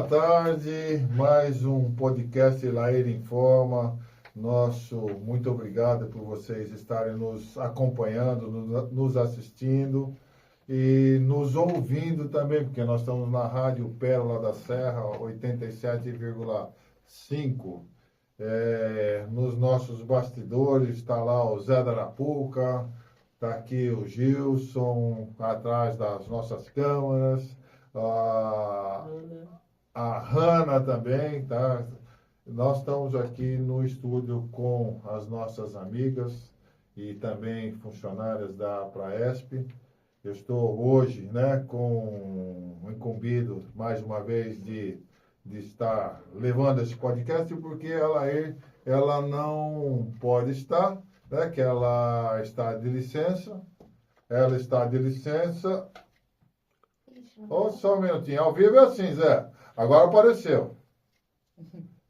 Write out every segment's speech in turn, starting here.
tarde, mais um podcast Laer Informa. Muito obrigado por vocês estarem nos acompanhando, nos assistindo e nos ouvindo também, porque nós estamos na Rádio Pérola da Serra, 87,5. Nos nossos bastidores está lá o Zé da Arapuca, está aqui o Gilson, atrás das nossas câmeras, a Hanna também, tá? Nós estamos aqui no estúdio com as nossas amigas e também funcionárias da Praesp. Eu estou hoje, né, com o incumbido, mais uma vez, de estar levando esse podcast, porque ela não pode estar, né, que ela está de licença. Ela está de licença. Só um minutinho. Ao vivo é assim, Zé. Agora apareceu.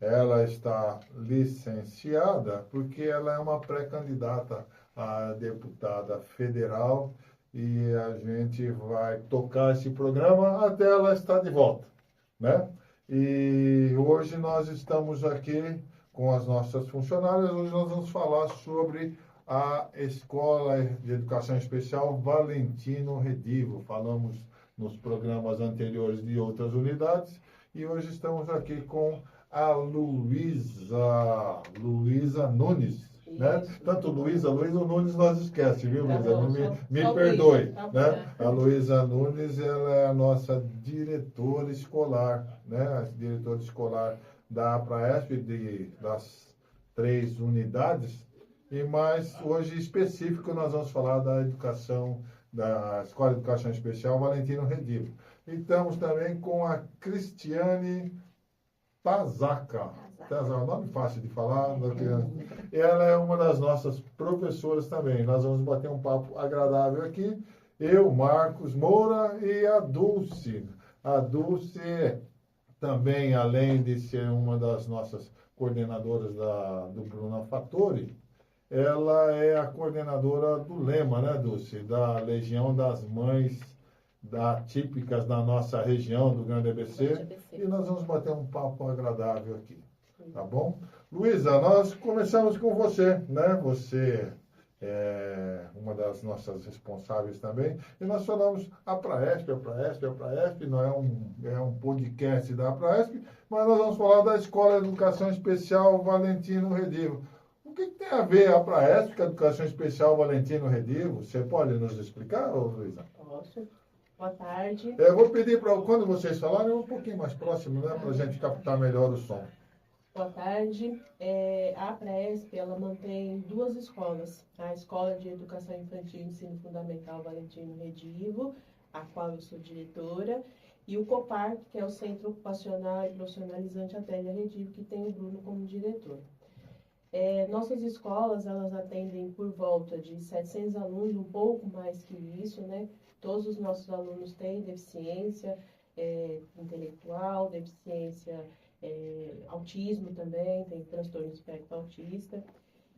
Ela está licenciada porque ela é uma pré-candidata a deputada federal e a gente vai tocar esse programa até ela estar de volta, né? E hoje nós estamos aqui com as nossas funcionárias. Hoje nós vamos falar sobre a Escola de Educação Especial Valentino Redivo. Falamos nos programas anteriores de outras unidades e hoje estamos aqui com a Luísa Nunes, né? Tanto Luísa Nunes nós esquece, viu, Luísa? Me perdoe, né? A Luísa Nunes, ela é a nossa diretora escolar, né? A diretora escolar da Praesp, das 3 unidades, mas hoje específico nós vamos falar da educação, da Escola de Educação Especial Valentino Redivo. E estamos também com a Cristiane Tazaca, nome fácil de falar, ela é uma das nossas professoras também. Nós vamos bater um papo agradável aqui. Eu, Marcos Moura e a Dulce. A Dulce também, além de ser uma das nossas coordenadoras do Bruna Fattori, ela é a coordenadora do Lema, né, Dulce? Da Legião das Mães típicas da nossa região, do Grande ABC, e nós vamos bater um papo agradável aqui, tá bom? Luísa, nós começamos com você, né? Você é uma das nossas responsáveis também, e nós falamos a Praesp, não é um podcast da Praesp, mas nós vamos falar da Escola de Educação Especial Valentino Redivo. O que tem a ver a Praesp com a Educação Especial Valentino Redivo? Você pode nos explicar, Luísa? Posso. Boa tarde. Eu vou pedir para quando vocês falarem, um pouquinho mais próximo, né? Para a gente captar melhor o som. Boa tarde. A Praesp, ela mantém 2 escolas. A Escola de Educação Infantil e Ensino Fundamental Valentino Redivo, a qual eu sou diretora, e o COPAR, que é o Centro Ocupacional e Profissionalizante Adélia Redivo, que tem o Bruno como diretor. Nossas escolas, elas atendem por volta de 700 alunos, um pouco mais que isso, né? Todos os nossos alunos têm deficiência intelectual, deficiência, autismo também, tem transtorno do espectro autista.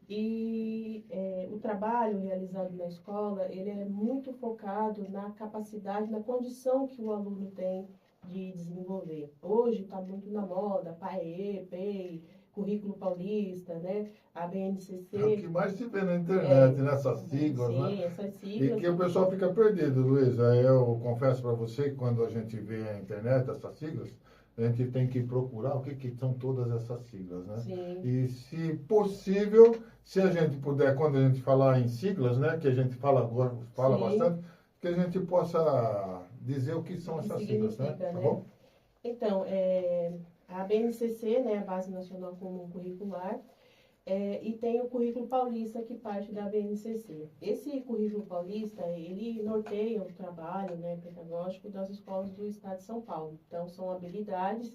E o trabalho realizado na escola, ele é muito focado na capacidade, na condição que o aluno tem de desenvolver. Hoje está muito na moda, PAE, PEI, Currículo Paulista, né? A BNCC. É o que mais se vê na internet, nessas siglas, sim, né? Essas siglas. E que o pessoal fica perdido, Luísa. Eu confesso para você que quando a gente vê a internet, essas siglas, a gente tem que procurar o que são todas essas siglas, né? Sim. E, se possível, se a gente puder, quando a gente falar em siglas, né? Que a gente fala agora, bastante, que a gente possa dizer o que são essas siglas, né? Tá bom? Então, a BNCC, né, a Base Nacional Comum Curricular, e tem o Currículo Paulista, que parte da BNCC. Esse Currículo Paulista, ele norteia o trabalho, né, pedagógico das escolas do Estado de São Paulo. Então, são habilidades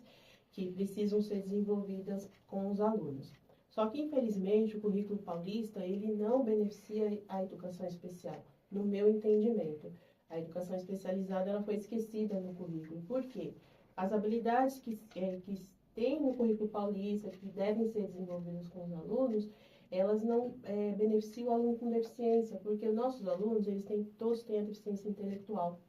que precisam ser desenvolvidas com os alunos. Só que, infelizmente, o Currículo Paulista, ele não beneficia a educação especial, no meu entendimento. A educação especializada, ela foi esquecida no currículo. Por quê? As habilidades que tem no Currículo Paulista, que devem ser desenvolvidas com os alunos, elas não beneficiam o aluno com deficiência, porque os nossos alunos, todos têm a deficiência intelectual.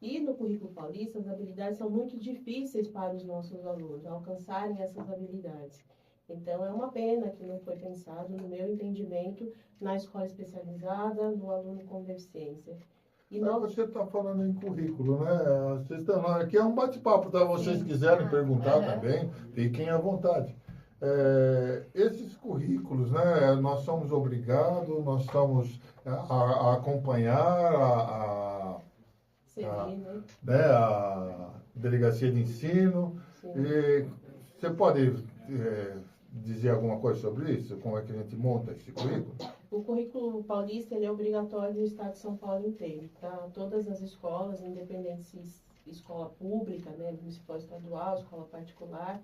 E no currículo paulista, as habilidades são muito difíceis para os nossos alunos alcançarem essas habilidades. Então, é uma pena que não foi pensado, no meu entendimento, na escola especializada, no aluno com deficiência. E nós... Você está falando em currículo, né? Aqui é um bate-papo, tá? Vocês Sim. quiserem perguntar também, fiquem à vontade. Esses currículos, né? Nós somos obrigados, nós somos a acompanhar a delegacia de ensino. E você pode dizer alguma coisa sobre isso? Como é que a gente monta esse currículo? O currículo paulista ele é obrigatório no estado de São Paulo inteiro, para todas as escolas, independente se escola pública, né, municipal, estadual, escola particular.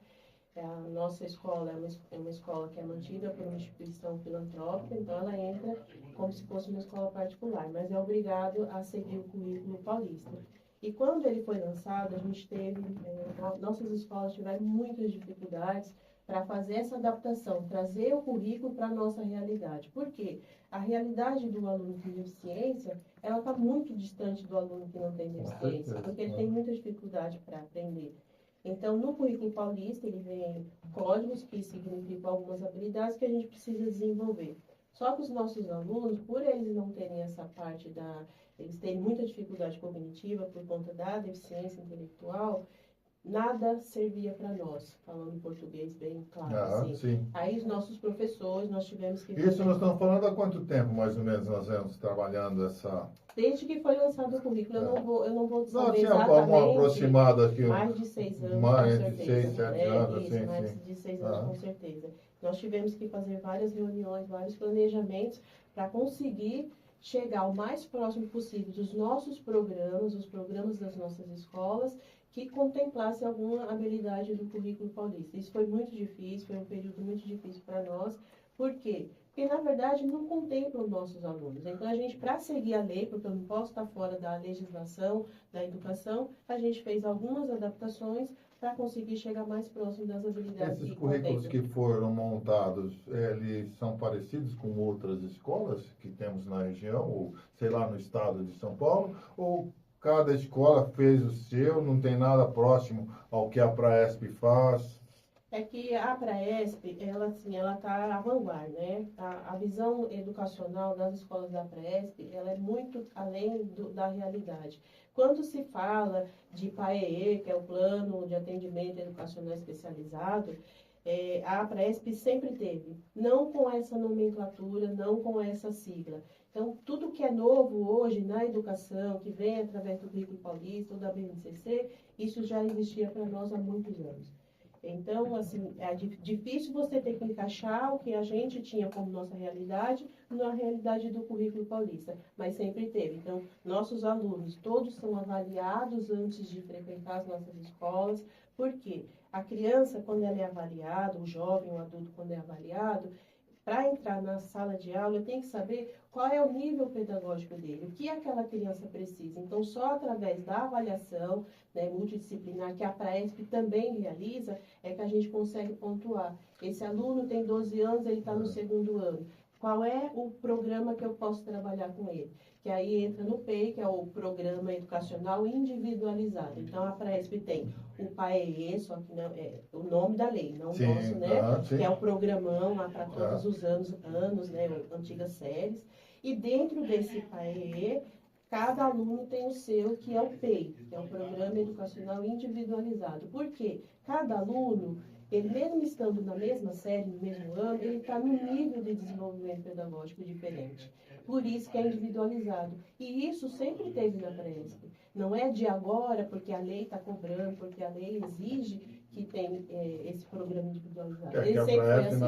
A nossa escola é uma escola que é mantida por uma instituição filantrópica, então ela entra como se fosse uma escola particular, mas é obrigado a seguir o currículo paulista. E quando ele foi lançado, a gente teve, nossas escolas tiveram muitas dificuldades para fazer essa adaptação, trazer o currículo para a nossa realidade. Por quê? A realidade do aluno com deficiência, ela está muito distante do aluno que não tem deficiência, porque ele tem muita dificuldade para aprender. Então, no currículo paulista, ele vem códigos que significam algumas habilidades que a gente precisa desenvolver. Só que os nossos alunos, por eles não terem essa parte eles terem muita dificuldade cognitiva por conta da deficiência intelectual, nada servia para nós, falando em português bem claro. Assim. Sim. Aí os nossos professores, nós tivemos que... Isso nós estamos falando há quanto tempo, mais ou menos, nós vamos trabalhando essa... Desde que foi lançado o currículo, eu não vou saber tinha exatamente, uma aproximada aqui, mais de 6 anos, mais com certeza. De 6, 7 anos, isso, sim, mais sim. de 6 anos, com certeza. Nós tivemos que fazer várias reuniões, vários planejamentos, para conseguir chegar o mais próximo possível dos nossos programas, os programas das nossas escolas, que contemplasse alguma habilidade do currículo paulista. Isso foi muito difícil, foi um período muito difícil para nós. Por quê? Porque, na verdade, não contempla os nossos alunos. Então, a gente, para seguir a lei, porque eu não posso estar fora da legislação, da educação, a gente fez algumas adaptações para conseguir chegar mais próximo das habilidades. Esses currículos que foram montados, eles são parecidos com outras escolas que temos na região, ou, sei lá, no estado de São Paulo, ou cada escola fez o seu, não tem nada próximo ao que a Praesp faz? É que a Praesp, ela está à vanguarda, né? A visão educacional das escolas da Praesp, ela é muito além da realidade. Quando se fala de PAEE, que é o Plano de Atendimento Educacional Especializado, a Praesp sempre teve, não com essa nomenclatura, não com essa sigla. Então, tudo que é novo hoje na educação, que vem através do currículo paulista ou da BNCC, isso já existia para nós há muitos anos. Então, assim, é difícil você ter que encaixar o que a gente tinha como nossa realidade na realidade do currículo paulista, mas sempre teve. Então, nossos alunos, todos são avaliados antes de frequentar as nossas escolas. Por quê? A criança, quando ela é avaliada, o jovem, o adulto, quando é avaliado, para entrar na sala de aula, eu tenho que saber qual é o nível pedagógico dele, o que aquela criança precisa. Então, só através da avaliação, né, multidisciplinar, que a Praesp também realiza, é que a gente consegue pontuar. Esse aluno tem 12 anos, ele está no segundo ano. Qual é o programa que eu posso trabalhar com ele? Que aí entra no PEI, que é o Programa Educacional Individualizado. Então, a Praesp tem o PAEE, só que não, é o nome da lei, não o nosso, né? Que é o programão lá para todos os anos, né? Antigas séries. E dentro desse PAEE, cada aluno tem o seu, que é o PEI, que é o Programa Educacional Individualizado. Por quê? Cada aluno, ele mesmo estando na mesma série, no mesmo ano, ele está num nível de desenvolvimento pedagógico diferente. Por isso que é individualizado. E isso sempre teve na Praesp. Não é de agora, porque a lei está cobrando, porque a lei exige que tem esse programa individualizado. É que a Praesp, assim.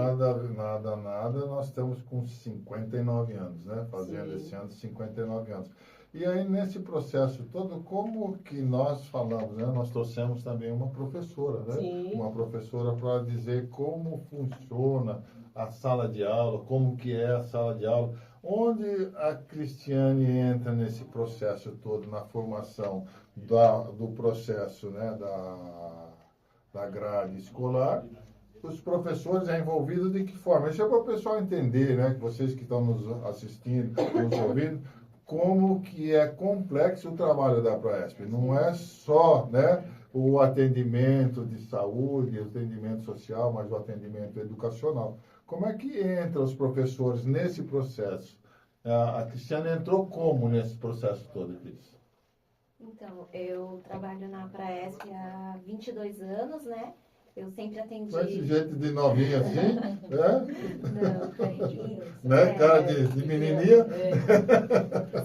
nada, nós estamos com 59 anos, né? Fazendo esse ano 59 anos. E aí, nesse processo todo, como que nós falamos, né? Nós trouxemos também uma professora, né? Sim. Uma professora para dizer como funciona a sala de aula, como que é a sala de aula, onde a Cristiane entra nesse processo todo, na formação do processo, né? Da grade escolar. Os professores é envolvido de que forma? Isso é para o pessoal entender, né? Que vocês que estão nos assistindo, nos ouvindo, como que é complexo o trabalho da Proesp. Não é só, né, o atendimento de saúde, o atendimento social, mas o atendimento educacional. Como é que entra os professores nesse processo? A Cristiane entrou como nesse processo todo, Cris? Então, eu trabalho na Praesp há 22 anos, né? Eu sempre atendi... Com esse jeito de novinha assim, né? Não, carinho. Né? Cara de menininha.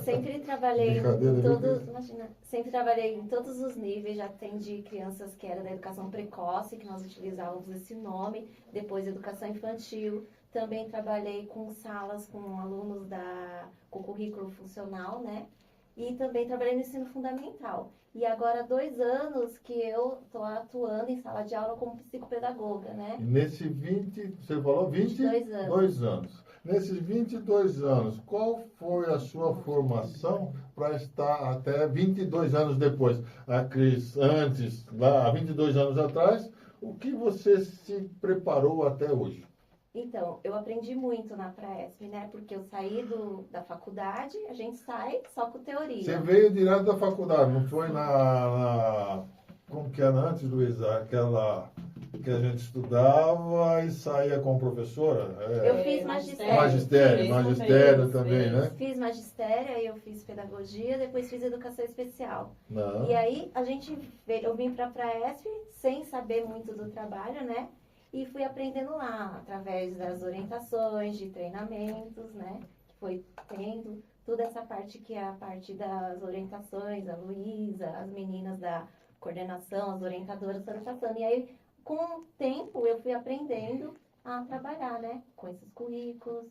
Sempre trabalhei Brincadeira, em viu, todos, Cris? imagina, sempre trabalhei em todos os níveis, já atendi crianças que eram da educação precoce, que nós utilizávamos esse nome, depois educação infantil, também trabalhei com salas com alunos com currículo funcional, né? E também trabalhei no ensino fundamental. E agora há 2 anos que eu estou atuando em sala de aula como psicopedagoga, né? E nesse 20, você falou 22 anos. Nesses 22 anos, qual foi a sua formação para estar até 22 anos depois? A Cris, antes, lá há 22 anos atrás, o que você se preparou até hoje? Então, eu aprendi muito na Praesp, né? Porque eu saí da faculdade, a gente sai só com teoria. Você veio direto da faculdade, não foi como que era antes, Luísa? Aquela que a gente estudava e saía com professora? Eu fiz magistério também, né? Fiz magistério, aí eu fiz pedagogia, depois fiz educação especial. Não. E aí eu vim para a Praesp sem saber muito do trabalho, né? E fui aprendendo lá, através das orientações, de treinamentos, né? Que foi tendo toda essa parte que é a parte das orientações, a Luísa, as meninas da coordenação, as orientadoras foram passando. E aí, com o tempo, eu fui aprendendo a trabalhar, né? Com esses currículos,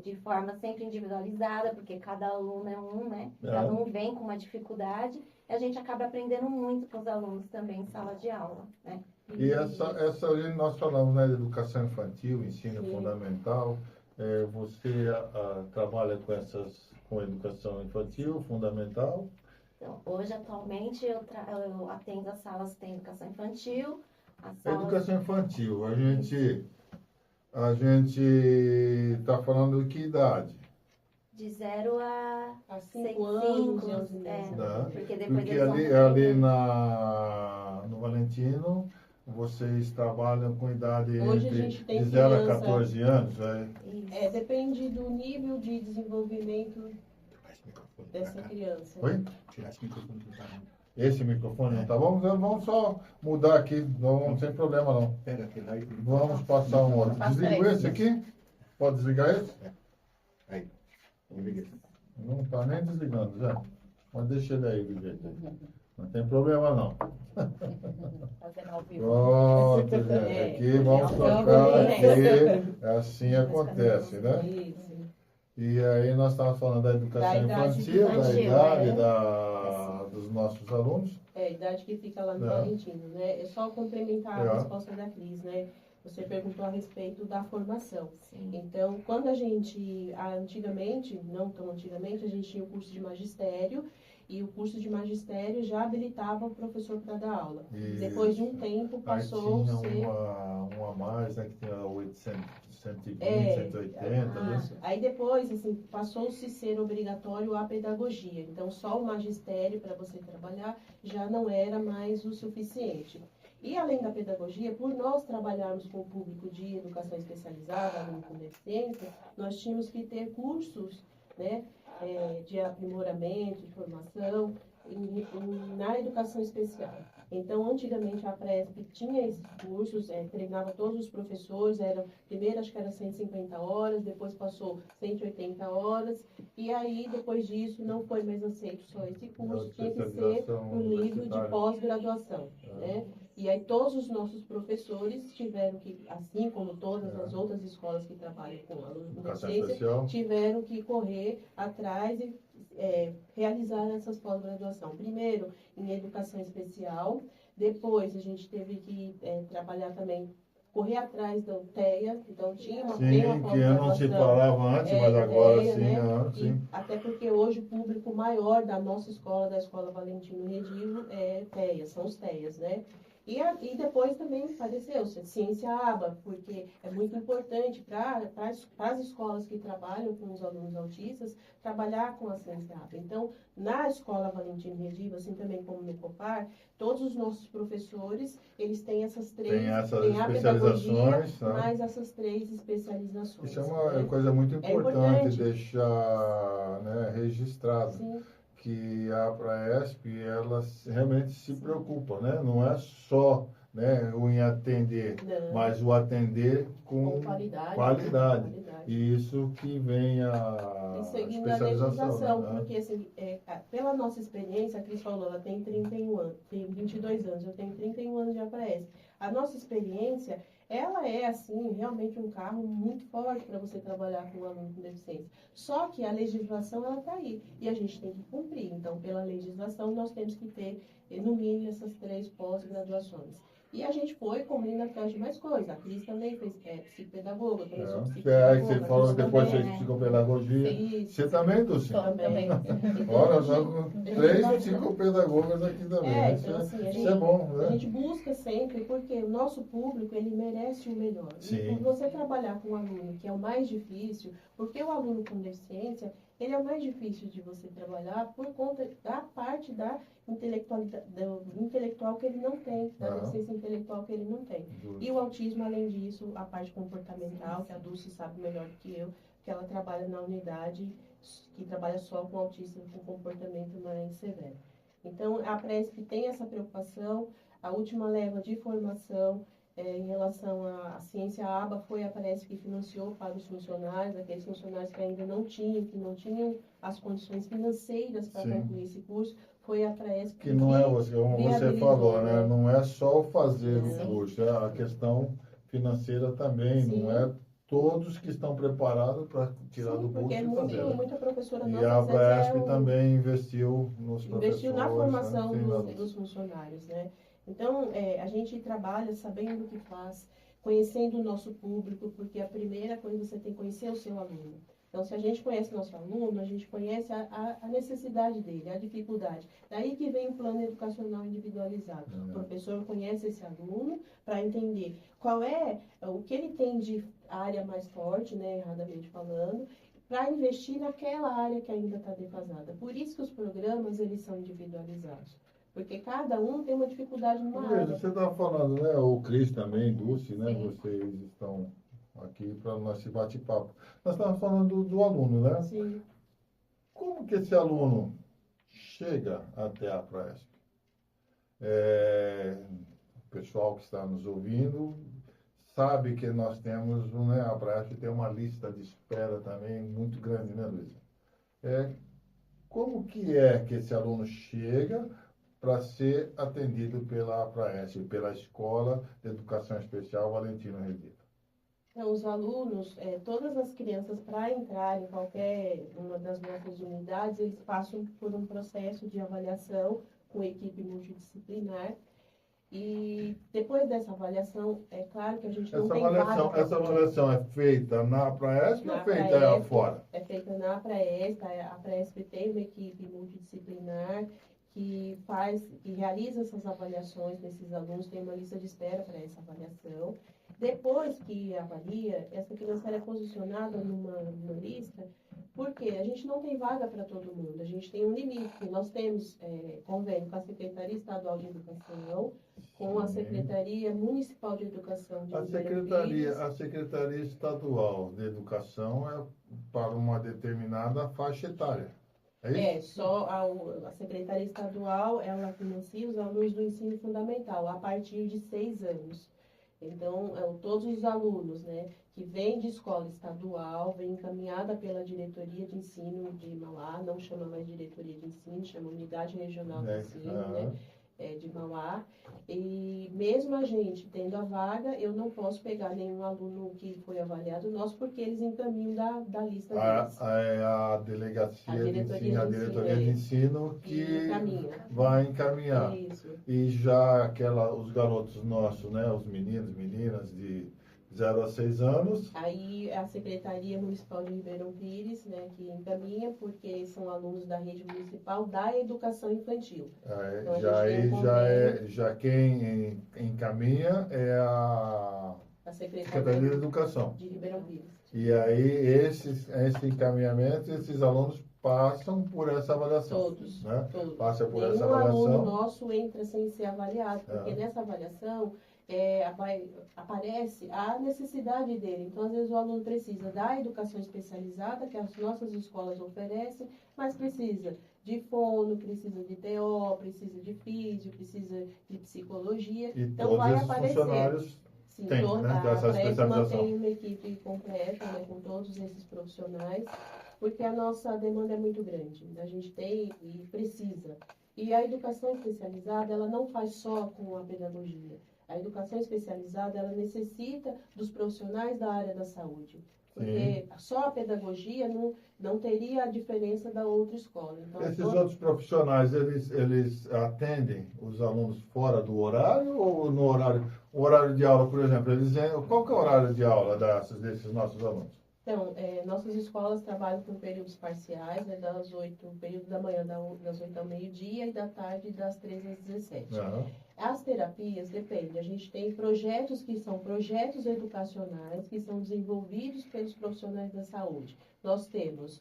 de forma sempre individualizada, porque cada aluno é um, né? Cada um vem com uma dificuldade. E a gente acaba aprendendo muito com os alunos também em sala de aula, né? E essa nós falamos, né, de educação infantil, ensino fundamental. Você trabalha com educação infantil, fundamental? Então, hoje, atualmente, eu atendo as salas que têm educação infantil. Educação infantil, a gente está falando de que idade? De 0 a 5 anos, porque depois porque eles ali no Valentino, vocês trabalham com idade Hoje a gente tem de 0 a criança- 14 anos, Depende do nível de desenvolvimento dessa criança. Oi? Tirar esse microfone do caramba. Esse microfone não tá bom? Vamos só mudar aqui, não tem problema não. Pega aquele lá e... Vamos passar um outro. Desligou esse aqui? Pode desligar esse? Aí. Liga. Não está nem desligando, já. Mas deixa ele aí do jeito aí. Não tem problema não. Fazendo ao vivo. Pronto, gente. Aqui vamos tocar aqui. Assim acontece, né? Isso. E aí nós estávamos falando da educação Da idade infantil, da infantil, idade é. dos nossos alunos. A idade que fica lá no É. Valentino, né? É só complementar É. a resposta da Cris, né? Você perguntou a respeito da formação. Sim. Então, quando antigamente, não tão antigamente, a gente tinha o curso de magistério, e o curso de magistério já habilitava o professor para dar aula. Isso. Depois de um tempo, Aí passou tinha a ser... um a mais, né? Que tinha 800, 120, É. 180, né? Isso. Aí depois, assim, passou-se a ser obrigatório a pedagogia. Então, só o magistério para você trabalhar já não era mais o suficiente. E além da pedagogia, por nós trabalharmos com o público de educação especializada, aluno com deficiência, nós tínhamos que ter cursos, né, de aprimoramento, de formação na educação especial. Então, antigamente a Presp tinha esses cursos, treinava todos os professores, primeiro acho que era 150 horas, depois passou 180 horas, e aí depois disso não foi mais aceito só esse curso, tinha que ser no nível de pós-graduação, né? E aí todos os nossos professores tiveram que, assim como todas as outras escolas que trabalham com alunos com Educação deficiência, especial. tiveram que correr atrás e realizar essas pós-graduação. Primeiro em educação especial, depois a gente teve que trabalhar também, correr atrás da TEA, então tinha uma Sim, que eu não se falava antes, mas agora TEA, sim, né? sim. Até porque hoje o público maior da nossa escola, da Escola Valentino Redivo, é TEA, são os TEAs, né? E depois também apareceu Ciência ABA, porque é muito importante para as escolas que trabalham com os alunos autistas, trabalhar com a Ciência ABA. Então, na Escola Valentim Redivo, assim também como no Copar, todos os nossos professores, eles têm essas três, Tem essas tem a pedagogia, especializações, né? mais essas três especializações. Isso é uma né? coisa muito É importante importante. deixar, né, registrado. Sim, Que a Praesp, ela realmente se preocupa, né? Não é só, né, o em atender, não, mas o atender com com qualidade. qualidade. qualidade. E isso que vem a E seguindo a especialização, legislação, né? porque assim, pela nossa experiência, a Cris falou, ela tem 31 anos, tem 22 anos, eu tenho 31 anos de APS. A nossa experiência, ela é assim, realmente um carro muito forte para você trabalhar com um aluno com deficiência. Só que a legislação, ela está aí, e a gente tem que cumprir. Então, pela legislação, nós temos que ter, no mínimo, essas 3 pós-graduações. E a gente foi cobrindo atrás de mais coisas. A Cris também fez psicopedagoga, também sou Aí psicopedagoga. você a falou Cris depois também, de né? psicopedagogia. Fiz. Você também, Dulce? Também. Olha, só com Então, 3 a gente- psicopedagogas aqui também. então, assim, Isso é bom, a né? gente busca sempre, porque o nosso público, ele merece o melhor. Sim. E por você trabalhar com um aluno, que é o mais difícil, porque o aluno com deficiência, ele é o mais difícil de você trabalhar por conta da parte da intelectualidade, do intelectual que ele não tem, da Aham. deficiência intelectual que ele não tem. E o autismo, além disso, a parte comportamental, que a Dulce sabe melhor do que eu, que ela trabalha na unidade, que trabalha só com autistas com comportamento mais severo. Então, a Presp tem essa preocupação. A última leva de formação em relação à ciência ABA foi a Presp que financiou para os funcionários, aqueles funcionários que ainda não tinham as condições financeiras para Sim. concluir esse curso, foi a Presp Que não é você, como você viabilizou, falou, né? né? Não é só fazer Não. o curso, é a questão financeira também. Sim. Não é todos que estão preparados para tirar Sim, do curso porque e fazer. Né? muita professora E nossa, a às vezes, Presp também investiu nos professores. investiu na formação né? dos funcionários, né? Então, a gente trabalha sabendo o que faz, conhecendo o nosso público, porque a primeira coisa você tem que conhecer o seu aluno. Então, se a gente conhece o nosso aluno, a gente conhece a necessidade dele, a dificuldade. Daí que vem o plano educacional individualizado. O professor conhece esse aluno para entender qual é o que ele tem de área mais forte, né, erradamente falando, para investir naquela área que ainda está defasada. Por isso que os programas, eles são individualizados. Porque cada um tem uma dificuldade numa Veja, área. você estava falando, né? O Cris também, Dulce, né? Sim. Vocês estão aqui para o nosso bate-papo. Nós estávamos falando do aluno, né? Sim. Como que esse aluno chega até a Presp? O pessoal que está nos ouvindo sabe que nós temos, né, a Presp tem uma lista de espera também muito grande, né, Luísa? Como que esse aluno chega para ser atendido pela Presp, pela Escola de Educação Especial Valentino Redivo? Então, os alunos, todas as crianças, para entrar em qualquer uma das nossas unidades, eles passam por um processo de avaliação com equipe multidisciplinar. E depois dessa avaliação, é claro que a gente não tem vaga. Essa avaliação é feita na Presp ou Na feita Praesp, fora? É feita na Praesp. A Praesp tem uma equipe multidisciplinar que realiza essas avaliações desses alunos, tem uma lista de espera para essa avaliação. Depois que avalia, essa criança é posicionada numa lista, porque a gente não tem vaga para todo mundo, a gente tem um limite. Nós temos convênio com a Secretaria Estadual de Educação, com a Secretaria Municipal de Educação de A Secretaria Estadual de Educação é para uma determinada faixa etária. É isso? Só a Secretaria Estadual, ela financia os alunos do ensino fundamental, a partir de 6 anos. Então, todos os alunos, né, que vêm de escola estadual, vêm encaminhada pela Diretoria de Ensino de Mauá, não chama mais Diretoria de Ensino, chama Unidade Regional de Ensino, né, de Mauá. E mesmo a gente tendo a vaga, eu não posso pegar nenhum aluno que foi avaliado nosso, porque eles encaminham da lista deles. A delegacia de ensino, a diretoria de ensino que vai encaminhar. Isso. E já os garotos nossos, né, os meninos, meninas 0 a 6 anos. Aí a Secretaria Municipal de Ribeirão Pires, né, que encaminha, porque são alunos da rede municipal da educação infantil. Então, a gente tem um convênio. Já quem encaminha é a A Secretaria de Educação. de Ribeirão Pires. E aí, esse encaminhamento, esses alunos passam por essa avaliação. Todos, Né? todos. Passa por Nenhum essa aluno avaliação. nosso entra sem ser avaliado, porque nessa avaliação aparece a necessidade dele. Então, às vezes, o aluno precisa da educação especializada, que as nossas escolas oferecem, mas precisa de fono, precisa de TO, precisa de físio, precisa de psicologia. E Então, todos vai esses aparecer. funcionários Sim, têm, né, a essa PRESP especialização. mantém uma equipe completa, né, com todos esses profissionais, porque a nossa demanda é muito grande. A gente tem e precisa. E a educação especializada, ela não faz só com a pedagogia. A educação especializada, ela necessita dos profissionais da área da saúde. Porque só a pedagogia não teria a diferença da outra escola. Então, Esses outros profissionais, eles atendem os alunos fora do horário ou no horário? O horário de aula, por exemplo, qual que é o horário de aula desses nossos alunos? Então, nossas escolas trabalham com períodos parciais, né, período da manhã das 8 ao meio-dia e da tarde das 13 às 17. Aham. As terapias, depende. A gente tem projetos que são projetos educacionais, que são desenvolvidos pelos profissionais da saúde. Nós temos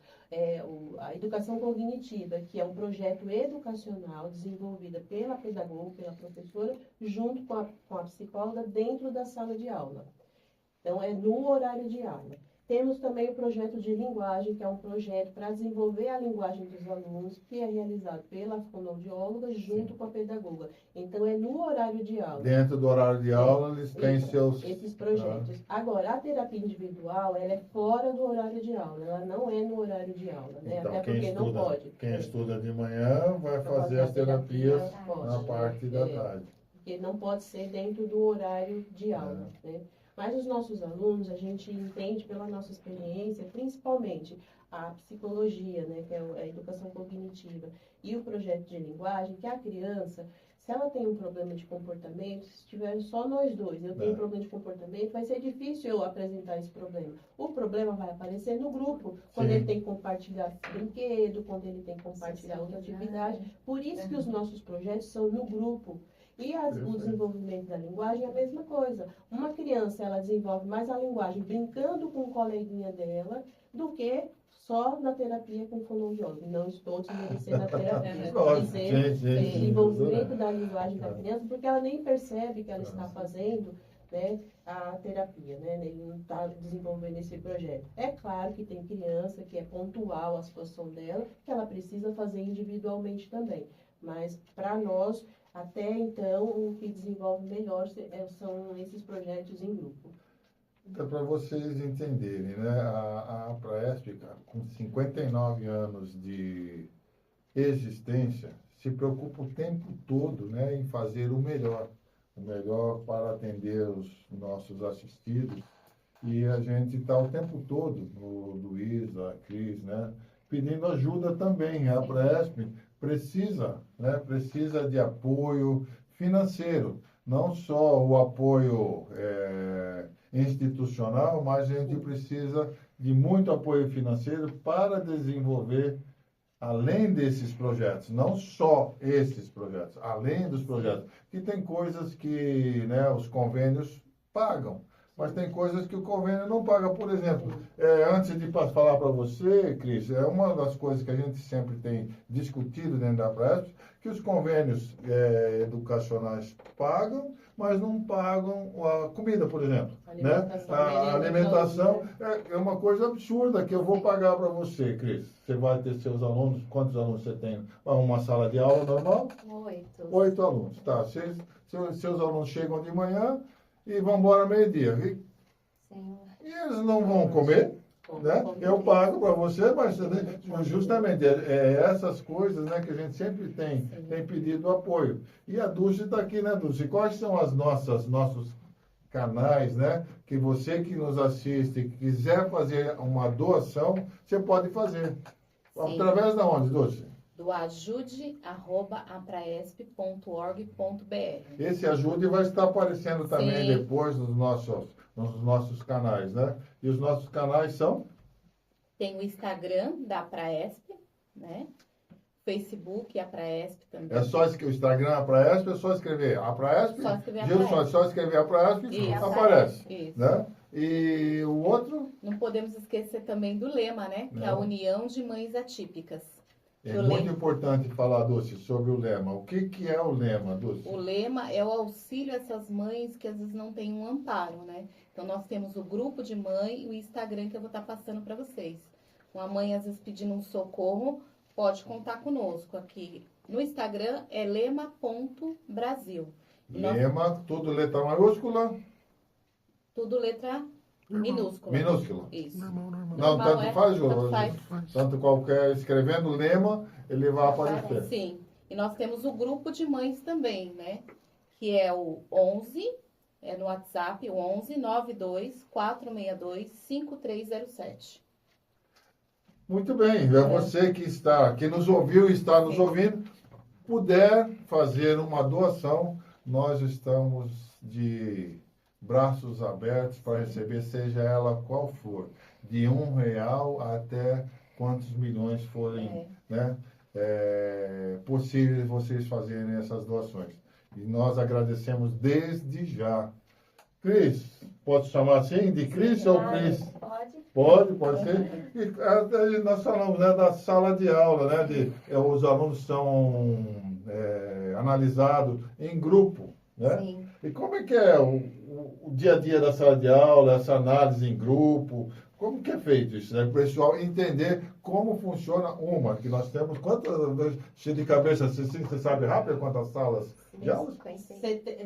a educação cognitiva, que é um projeto educacional desenvolvido pela pedagoga, pela professora, junto com a psicóloga dentro da sala de aula. Então, é no horário de aula. Temos também o projeto de linguagem, que é um projeto para desenvolver a linguagem dos alunos, que é realizado pela fonoaudióloga junto com a pedagoga. Então, é no horário de aula. Dentro do horário de aula, eles têm Esses projetos. Agora, a terapia individual, ela é fora do horário de aula. Ela não é no horário de aula, né? Então, Até porque não pode. Quem estuda de manhã vai fazer as terapias na parte da tarde. Porque não pode ser dentro do horário de aula, né? Mas os nossos alunos, a gente entende pela nossa experiência, principalmente a psicologia, né, que é a educação cognitiva, e o projeto de linguagem, que a criança, se ela tem um problema de comportamento, se tiver só nós dois, eu tenho um problema de comportamento, vai ser difícil eu apresentar esse problema. O problema vai aparecer no grupo, quando ele tem que compartilhar brinquedo, quando ele tem que compartilhar outra atividade. Por isso que os nossos projetos são no grupo. E o desenvolvimento da linguagem é a mesma coisa. Uma criança, ela desenvolve mais a linguagem brincando com o coleguinha dela do que só na terapia com fonoaudiólogo. Não estou desmerecendo a terapia, estou dizendo desenvolvimento da linguagem da criança, porque ela nem percebe que ela está fazendo, né, a terapia, né? Ele não está desenvolvendo esse projeto. É claro que tem criança que é pontual a situação dela, que ela precisa fazer individualmente também. Mas, para nós, até então, o que desenvolve melhor são esses projetos em grupo. Então, para vocês entenderem, né, a Praesp, com 59 anos de existência, se preocupa o tempo todo, né, em fazer o melhor para atender os nossos assistidos. E a gente está o tempo todo, o Luiz, a Cris, né, pedindo ajuda também. A Praesp precisa de apoio financeiro, não só o apoio institucional, mas a gente precisa de muito apoio financeiro para desenvolver, além desses projetos, não só esses projetos, além dos projetos, que tem coisas que, né, os convênios pagam, mas tem coisas que o convênio não paga. Por exemplo, antes de falar para você, Cris, é uma das coisas que a gente sempre tem discutido dentro da Praesp, que os convênios educacionais pagam, mas não pagam a comida, por exemplo. A alimentação é uma coisa absurda que eu vou pagar para você, Cris. Você vai ter seus alunos, quantos alunos você tem? Uma sala de aula normal? 8. 8 alunos, tá. Seus alunos chegam de manhã e vão embora meio-dia. E eles não vão comer, né? Eu pago para você, mas justamente essas coisas, né, que a gente sempre tem pedido apoio. E a Dulce está aqui, né, Dulce? Quais são nossos canais, né? Que você que nos assiste, quiser fazer uma doação, você pode fazer. Através de onde, Dulce? do ajude@apraesp.org.br. Esse ajude vai estar aparecendo também Sim. depois nos nossos canais, né? E os nossos canais são? Tem o Instagram da Apraesp, né? Facebook Apraesp também. É só o Instagram Apraesp, é só escrever Apraesp. Só escrever Gilson, é Apraesp. só escrever Apraesp, Isso. aparece. Isso. Né? E o outro Não podemos esquecer também do lema, né? Que é a Não. União de Mães Atípicas. é O muito lema. importante falar, Dulce, sobre o lema. O que é o lema, Dulce? O lema é o auxílio a essas mães que às vezes não têm um amparo, né? Então nós temos o grupo de mãe e o Instagram que eu vou estar passando para vocês. Uma mãe às vezes pedindo um socorro, pode contar conosco aqui. No Instagram é lema.brasil. Nós- Lema, tudo letra maiúscula, Tudo letra minúscula. minúscula. Isso. Não, Normal, tanto é? faz, Ju. Tanto faz. Tanto qualquer, escrevendo lema, ele vai aparecer. Sim. E nós temos o grupo de mães também, né? Que é o 11, é no WhatsApp, o 11 92 462 5307. Muito bem, é você que está, que nos ouviu e está nos Sim. ouvindo, puder fazer uma doação, nós estamos de braços abertos para receber, seja ela qual for, de R$ 1 até quantos milhões forem, né, possíveis vocês fazerem essas doações. E nós agradecemos desde já. Cris, pode chamar assim, de Cris ou Cris? Pode ser. E aí nós falamos, né, da sala de aula, né, os alunos são analisados em grupo, né? Sim. E como é que é o dia a dia da sala de aula, essa análise em grupo? Como que é feito isso, né? Para o pessoal entender como funciona que nós temos, quantas, cheio de cabeça, você sabe rápido quantas salas de aula?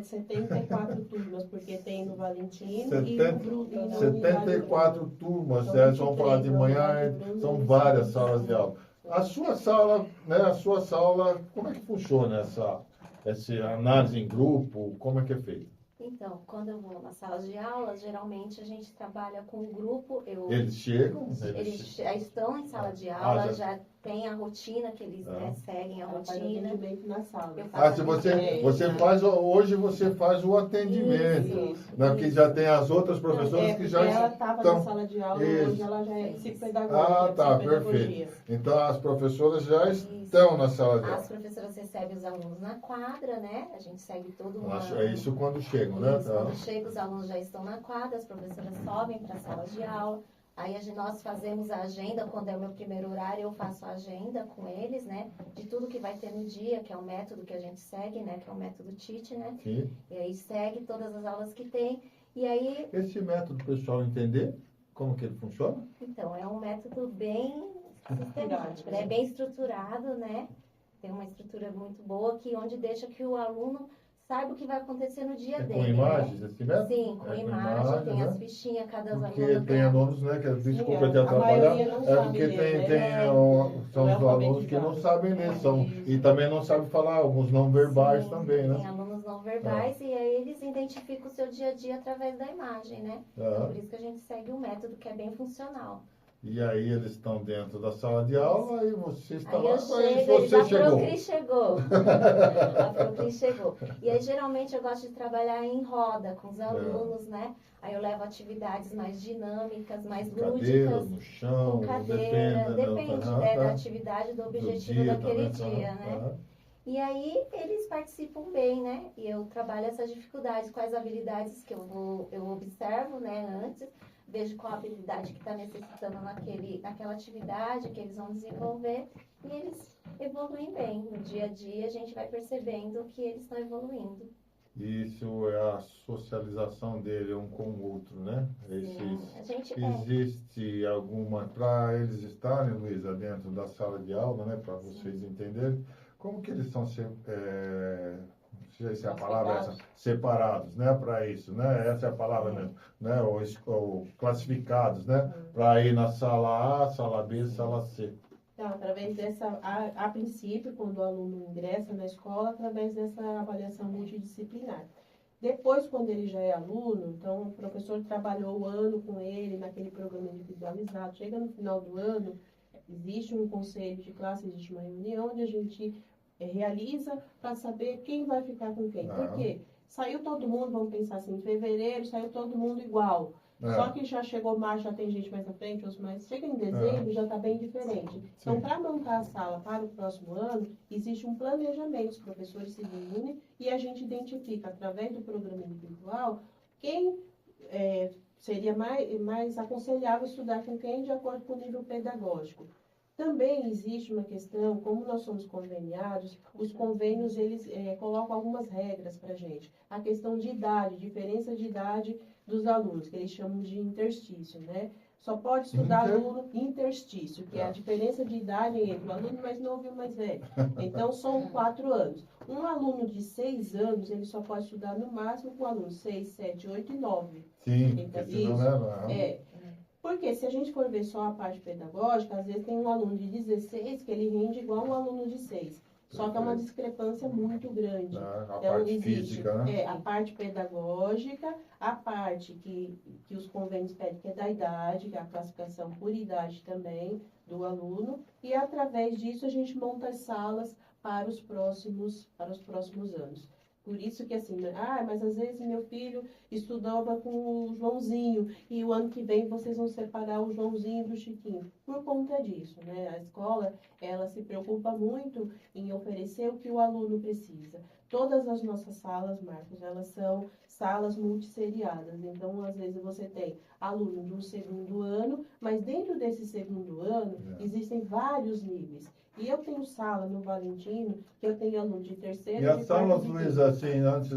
74 turmas, porque tem no Valentino 70, e no grupo. 74 turmas, São vamos falar 23 de no manhã, Bruno, são e várias são salas de aula. A sua sala, né, como é que funciona essa análise em grupo, como é que é feito? Então, quando eu vou na sala de aula, geralmente a gente trabalha com um grupo. Eles chegam? Eles já estão em sala de Ah, aula, já. já tem a rotina que eles seguem a Ela faz rotina. atendimento na sala. Eu faço Se você atendimento. hoje você faz o atendimento, Isso, né, que já tem as outras professoras que já ela estava estão... na sala de aula, Isso. hoje ela já é psicopedagoga. Ah, tá, psicopedagogia. perfeito. Então as professoras já estão na sala de As aula. professoras recebem os alunos na quadra, né? A gente segue todo uma... É isso quando chegam, né? Isso, quando chega, os alunos já estão na quadra, as professoras sobem para a sala de aula. Aí nós fazemos a agenda, quando é o meu primeiro horário, eu faço a agenda com eles, né? De tudo que vai ter no dia, que é o método que a gente segue, né? Que é o método TIT, né? Sim. E aí segue todas as aulas que tem. E aí, Esse método, para o pessoal entender como que ele funciona? então, é um método bem sistemático, né? Bem estruturado, né? Tem uma estrutura muito boa onde deixa que o aluno saiba o que vai acontecer no dia dele. Com imagens, esse método? Sim, com com imagem, tem né? as fichinhas, cada Porque aluno tem alunos, né, que desculpa Sim, te a atrapalhar, maioria não sabe porque ler, tem né? são Não é os alunos que não alfabetizado. sabem ler, Isso. e também não sabem falar, alguns não verbais Sim, também, tem né? alunos não verbais e aí eles identificam o seu dia a dia através da imagem, né? Ah. Por isso que a gente segue um método que é bem funcional. E aí eles estão dentro da sala de aula e você está Aí lá, eu aí chego, você a chegou. Procris chegou. A Procris chegou. E aí, geralmente, eu gosto de trabalhar em roda com os alunos, né? Aí eu levo atividades mais dinâmicas, mais Cadeira, lúdicas. no chão, Com cadeira, depende da tá? atividade, do Do objetivo dia daquele também, dia, né? aham. E aí eles participam bem, né? E eu trabalho essas dificuldades, quais habilidades que eu observo, né, antes, vejo qual habilidade que está necessitando naquela atividade que eles vão desenvolver e eles evoluem bem. No dia a dia a gente vai percebendo que eles estão evoluindo. Isso é a socialização dele um com o outro, né? Sim, a gente Existe alguma, para eles estarem, Luísa, dentro da sala de aula, né? Para vocês entenderem, como que eles são, não sei se é a palavra essa, separados, né? Para isso, né? Essa é a palavra mesmo, né? Ou classificados, né? Para ir na sala A, sala B, sala C. Então, através dessa, a princípio, quando o aluno ingressa na escola, através dessa avaliação multidisciplinar. Depois, quando ele já é aluno, então o professor trabalhou o ano com ele naquele programa individualizado. Chega no final do ano, Existe um conselho de classe, existe uma reunião onde a gente realiza para saber quem vai ficar com quem. Por quê? Saiu todo mundo, vamos pensar assim, em fevereiro, saiu todo mundo igual. Só que já chegou março, já tem gente mais na frente, outros mais. Chega em dezembro, já está bem diferente. Então, para montar a sala para o próximo ano, existe um planejamento. Os professores se reúnem e a gente identifica, através do programa individual, quem seria mais aconselhável estudar com quem de acordo com o nível pedagógico. Também existe uma questão, como nós somos conveniados, os convênios, eles colocam algumas regras para a gente. A questão de idade, diferença de idade dos alunos, que eles chamam de interstício, né? Só pode estudar aluno interstício, que é a diferença de idade entre o aluno mais novo e o mais velho. Então, são 4 anos. Um aluno de 6 anos, ele só pode estudar no máximo com o aluno 6, 7, 8 e 9. Sim, Então, esse não é. Porque se a gente for ver só a parte pedagógica, às vezes tem um aluno de 16 que ele rende igual um aluno de 6. Só que é uma discrepância muito grande. A Então, parte existe física, né? a parte pedagógica, a parte que os convênios pedem, que é da idade, que é a classificação por idade também do aluno, e através disso a gente monta as salas para os próximos anos. Por isso que assim, mas às vezes meu filho estudava com o Joãozinho e o ano que vem vocês vão separar o Joãozinho do Chiquinho. Por conta disso, né? A escola, ela se preocupa muito em oferecer o que o aluno precisa. Todas as nossas salas, Marcos, elas são salas multisseriadas. Então, às vezes você tem aluno do 2º ano, mas dentro desse 2º ano existem vários níveis. E eu tenho sala no Valentino, que eu tenho aluno de 3º, E as de 4º, salas, de Luiz, 5º. assim, antes,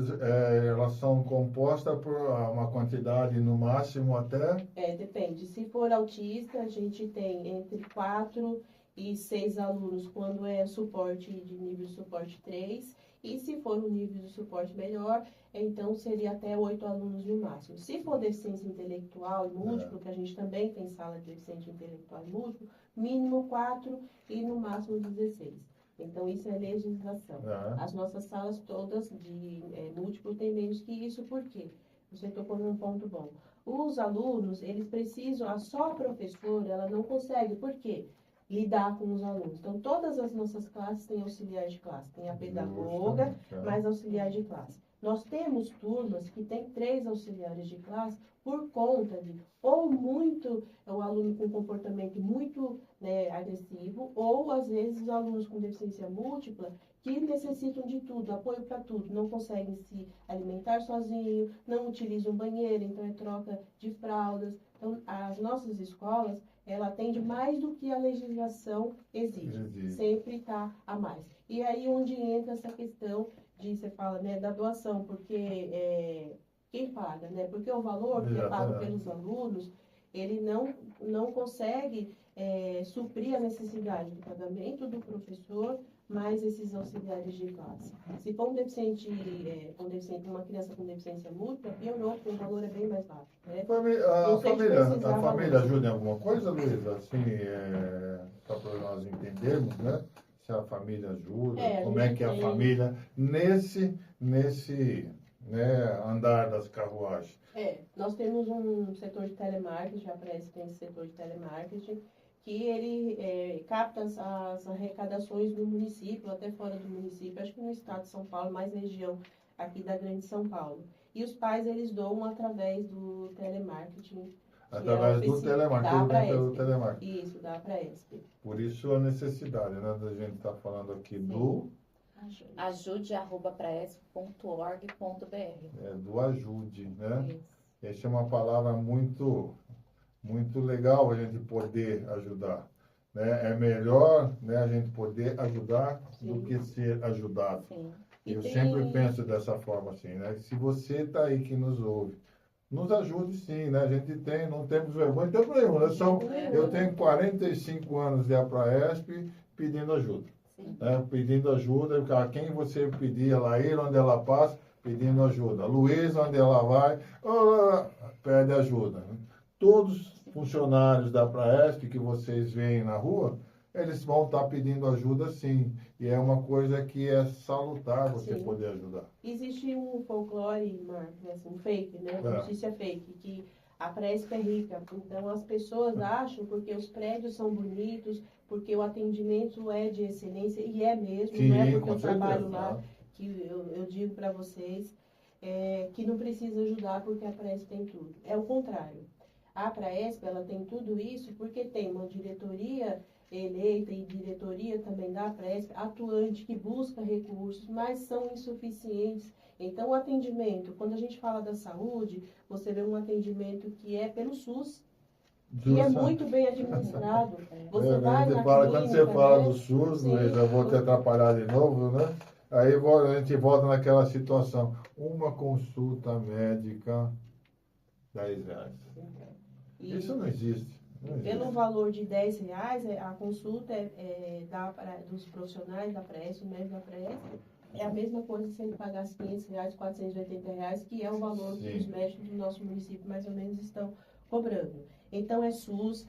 elas são compostas por uma quantidade no máximo até... Depende. Se for autista, a gente tem entre 4 e 6 alunos quando é suporte de nível de suporte 3. E se for um nível de suporte melhor, então seria até 8 alunos no máximo. Se for deficiência intelectual e múltiplo, que a gente também tem sala de deficiente intelectual e múltiplo, mínimo 4 e no máximo 16. Então, isso é legislação. As nossas salas todas de múltiplo têm menos que isso, por quê? Você tocou num ponto bom. Os alunos, eles precisam, só a professora, ela não consegue, por quê? Lidar com os alunos. Então, todas as nossas classes têm auxiliar de classe. Tem a pedagoga, mais auxiliar de classe. Nós temos turmas que tem 3 auxiliares de classe por conta de, ou muito, o aluno com comportamento muito agressivo, ou, às vezes, os alunos com deficiência múltipla, que necessitam de tudo, apoio para tudo, não conseguem se alimentar sozinho, não utilizam banheiro, então é troca de fraldas. Então, as nossas escolas, ela atende mais do que a legislação exige. Sempre está a mais. E aí onde entra essa questão de, você fala, da doação, porque quem paga, né? Porque o valor que é pago pelos alunos, ele não consegue suprir a necessidade do pagamento do professor, mais esses auxiliares de classe. Se for um deficiente, uma criança com deficiência múltipla, piorou, porque o valor é bem mais baixo. Né? A família ajuda em alguma coisa, Luiz? Assim, só para nós entendermos, né? Se a família ajuda, como é que é a família nesse andar das carruagens. Nós temos um setor de telemarketing, já parece que tem esse setor de telemarketing, que ele capta as arrecadações do município, até fora do município, acho que no estado de São Paulo, mais região aqui da Grande São Paulo. E os pais, eles doam através do telemarketing. Através do telemarketing. Isso, dá para a ESP. Por isso a necessidade, né, da gente estar falando aqui do... ajude@praesp.org.br. Do ajude, né? Isso. Essa é uma palavra muito legal a gente poder ajudar. Né? É melhor, né, a gente poder ajudar do que ser ajudado. Sim. Eu sempre penso dessa forma assim, né? Se você está aí que nos ouve, nos ajude sim, né? A gente não temos vergonha, não temos nenhum, né? Eu tenho 45 anos de APRAESP pedindo ajuda. Né? Pedindo ajuda, a quem você pedir, ela ir onde ela passa, pedindo ajuda. Luiz, onde ela vai, pede ajuda. Todos os funcionários da APRAESP que vocês veem na rua, eles vão estar pedindo ajuda sim. E é uma coisa que é salutar você poder ajudar. Existe um folclore, Marcos, assim, um fake, né? Notícia fake, que A Presp é rica, então as pessoas acham porque os prédios são bonitos, porque o atendimento é de excelência, e é mesmo, não é Sim, porque com eu trabalho certeza. lá, que eu digo para vocês, que não precisa ajudar porque a Presp tem tudo. É o contrário. A Praesp, ela tem tudo isso porque tem uma diretoria eleita e diretoria também da Presp, atuante, que busca recursos, mas são insuficientes. Então, o atendimento, quando a gente fala da saúde, você vê um atendimento que é pelo SUS, que é muito bem administrado. Você vai na Quando você clínica, fala né? do SUS, Sim. Luiz, eu vou te atrapalhar de novo, né? Aí a gente volta naquela situação. Uma consulta médica, R$ 10. E Isso não existe. Não pelo existe. valor de R$ 10, a consulta dos profissionais da Presp, o médico da Presp, é a mesma coisa se ele pagasse R$ 500, R$ 480, que é o valor que Sim. os médicos do nosso município mais ou menos estão cobrando. Então é SUS,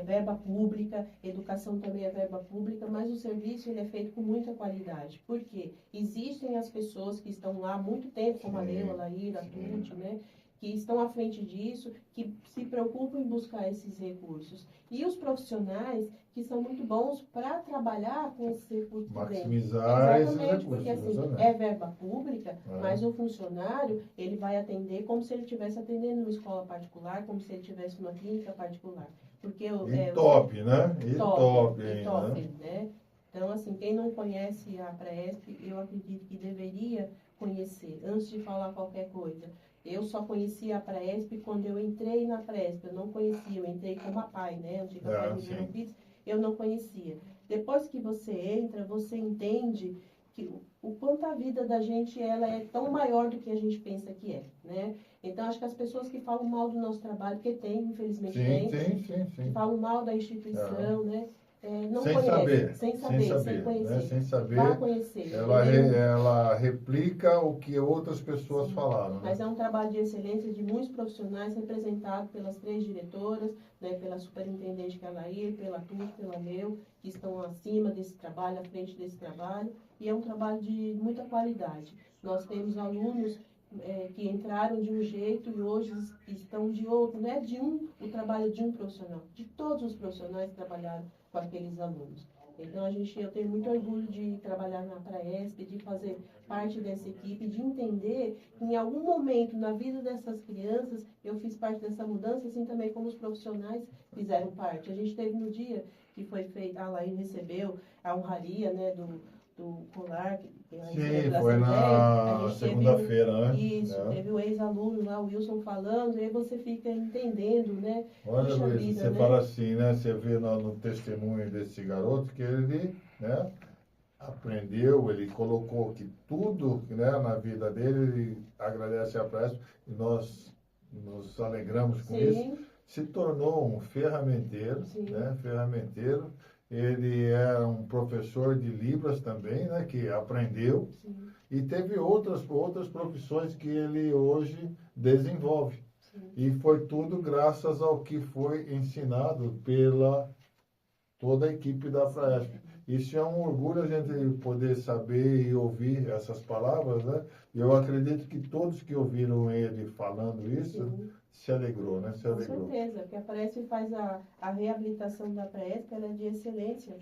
verba pública, educação também é verba pública, mas o serviço ele é feito com muita qualidade. Por quê? Existem as pessoas que estão lá há muito tempo, como a Sim, Leila, a Laíra, a sim. Tuti, né? Que estão à frente disso, que se preocupam em buscar esses recursos. E os profissionais que são muito bons para trabalhar com esses recursos por dentro. Maximizar esses Exatamente, recursos. porque assim, Exatamente. é verba pública, É. mas o funcionário, ele vai atender como se ele estivesse atendendo numa escola particular, como se ele estivesse numa clínica particular. Porque E top, né? E top e ainda, top, né? né? Então, assim, quem não conhece a Presp, eu acredito que deveria conhecer, antes de falar qualquer coisa. Eu só conhecia a Presp quando eu entrei na Presp, eu não conhecia, eu entrei como a PAI, né? Antiga PAI Ribeirão sim. Pires, eu não conhecia. Depois que você entra, você entende que o quanto a vida da gente ela é tão maior do que a gente pensa que é, né? Então, acho que as pessoas que falam mal do nosso trabalho, porque tem, infelizmente Sim, tem, sim, que sim. falam mal da instituição, né? Não Sem conhece, saber. sem Sem saber, né? Sem Vá saber. conhecer. Ela replica o que outras pessoas Sim. falaram, né? Mas é um trabalho de excelência de muitos profissionais, representado pelas 3 diretoras, né, pela superintendente que é a Laír, pela Tuti, pela Meu, que estão acima desse trabalho, à frente desse trabalho, e é um trabalho de muita qualidade. Nós temos alunos que entraram de um jeito e hoje estão de outro, não é o trabalho de um profissional, de todos os profissionais que trabalharam com aqueles alunos. Então, eu tenho muito orgulho de trabalhar na Praesp, de fazer parte dessa equipe, de entender que em algum momento na vida dessas crianças eu fiz parte dessa mudança, assim também como os profissionais fizeram parte. A gente teve no dia que foi feito, a Laís recebeu a honraria, né, do colar que ela recebeu Sim, da foi Assembleia. A na gente teve segunda-feira, né? isso, teve o ex-aluno lá, o Wilson, falando, e aí você fica entendendo, né? Olha, Puxa Luiz, vida, você né? fala assim, né? Você vê no testemunho desse garoto que ele, né, aprendeu, ele colocou que tudo, né, na vida dele, ele agradece a Presp e nós nos alegramos com isso. Sim, Se tornou um ferramenteiro, Sim. né? Ferramenteiro. Ele era um professor de Libras também, né? Que aprendeu sim, e teve outras profissões que ele hoje desenvolve. sim. E foi tudo graças ao que foi ensinado pela toda a equipe da Praesp. Isso é um orgulho a gente poder saber e ouvir essas palavras, né? E eu acredito que todos que ouviram ele falando isso Sim. se alegrou, né? Se Com alegrou. certeza, porque a Presp faz a reabilitação da Presp, ela é de excelência,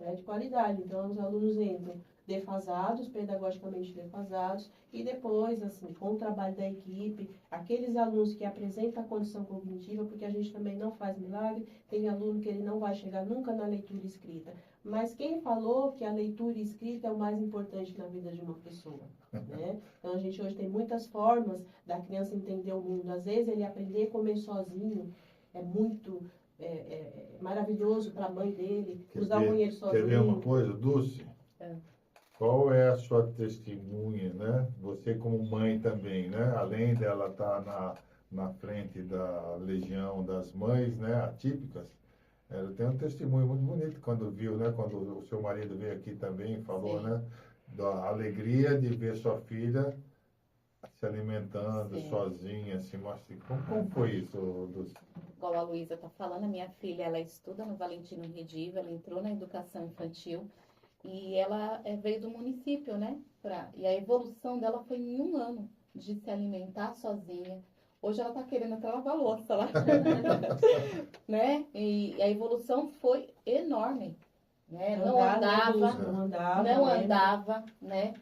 ela é de qualidade. Então, os alunos entram defasados, pedagogicamente defasados, e depois, assim, com o trabalho da equipe, aqueles alunos que apresentam a condição cognitiva, porque a gente também não faz milagre, tem aluno que ele não vai chegar nunca na leitura escrita. Mas quem falou que a leitura escrita é o mais importante na vida de uma pessoa? Né? Então, a gente hoje tem muitas formas da criança entender o mundo. Às vezes, ele aprender a comer sozinho é muito maravilhoso para a mãe dele, usar o banheiro sozinho. Quer ver uma coisa, Dulce? É. Qual é a sua testemunha, né? Você como mãe também, né? Além dela estar na frente da Legião das Mães, né? Atípicas, ela tem um testemunho muito bonito quando viu, né? Quando o seu marido veio aqui também e falou, Sim. né? Da alegria de ver sua filha se alimentando Sim. sozinha, se mastigando. Como foi isso, Dulce? Igual a Luísa está falando, a minha filha, ela estuda no Valentino Redivo, ela entrou na educação infantil e ela veio do município, né? E a evolução dela foi em 1 ano de se alimentar sozinha, Hoje ela tá querendo até lavar a louça lá. Né? E a evolução foi enorme. Né? Não Não andava, andava, né?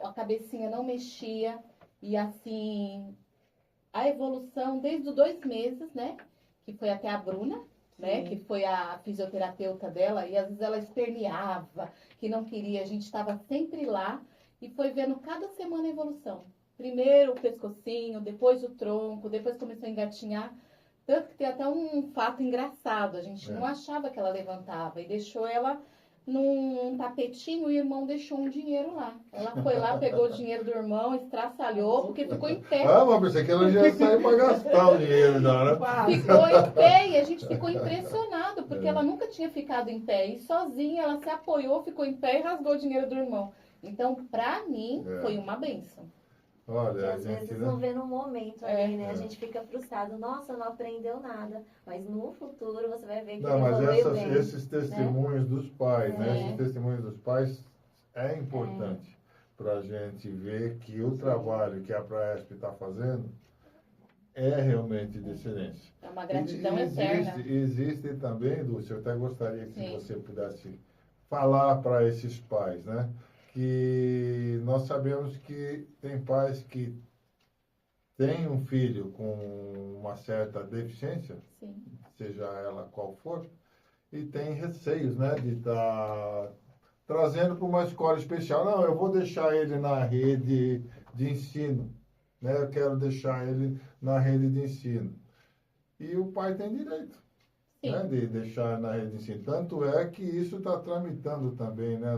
A cabecinha não mexia. E assim, a evolução desde os 2 meses, né? Que foi até a Bruna, né? Sim. Que foi a fisioterapeuta dela. E às vezes ela esperneava, que não queria. A gente estava sempre lá e foi vendo cada semana a evolução. Primeiro o pescocinho, depois o tronco, depois começou a engatinhar. Tanto que tem até um fato engraçado. A gente não achava que ela levantava e deixou ela num tapetinho e o irmão deixou um dinheiro lá. Ela foi lá, pegou o dinheiro do irmão, estraçalhou, porque ficou em pé. Ah, mas pensei que ela já ia sair para gastar o dinheiro, não, né? Ficou em pé e a gente ficou impressionado, porque ela nunca tinha ficado em pé. E sozinha ela se apoiou, ficou em pé e rasgou o dinheiro do irmão. Então, pra mim, foi uma bênção. Que Olha, às gente, vezes né? não vê no momento ali, né? É. A gente fica frustrado, nossa, não aprendeu nada. Mas no futuro você vai ver que Não, ele mas evoluiu bem. esses testemunhos dos pais, né? É. Esses testemunhos dos pais é importante para a gente ver que o trabalho que a Praesp está fazendo é realmente de excelência. É uma gratidão E eterna. existe também, Lúcia, eu até gostaria que Sim. você pudesse falar para esses pais, né? Que nós sabemos que tem pais que têm um filho com uma certa deficiência, Sim. seja ela qual for, e tem receios, né, de estar trazendo para uma escola especial. Não, eu vou deixar ele na rede de ensino, né? Eu quero deixar ele na rede de ensino. E o pai tem direito, né, de deixar na rede de ensino. Tanto é que isso está tramitando também, né,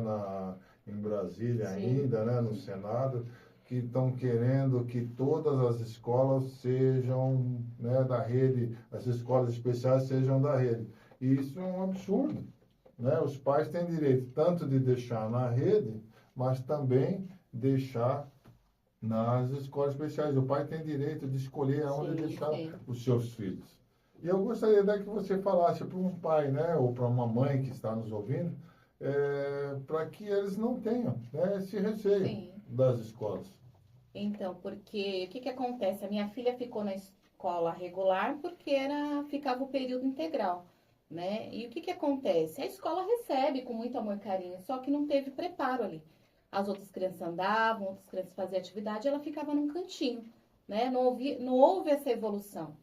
em Brasília ainda, né, no Senado, que estão querendo que todas as escolas sejam, né, da rede, as escolas especiais sejam da rede. E isso é um absurdo, né? Os pais têm direito tanto de deixar na rede, mas também deixar nas escolas especiais. O pai tem direito de escolher aonde deixar os seus filhos. E eu gostaria até que você falasse para um pai, né, ou para uma mãe que está nos ouvindo, para que eles não tenham, né, esse receio das escolas. Então, porque o que acontece? A minha filha ficou na escola regular porque ficava o período integral, né? E o que acontece? A escola recebe com muito amor e carinho, só que não teve preparo ali. As outras crianças andavam, outras crianças faziam atividade, ela ficava num cantinho, né? Não houve essa evolução.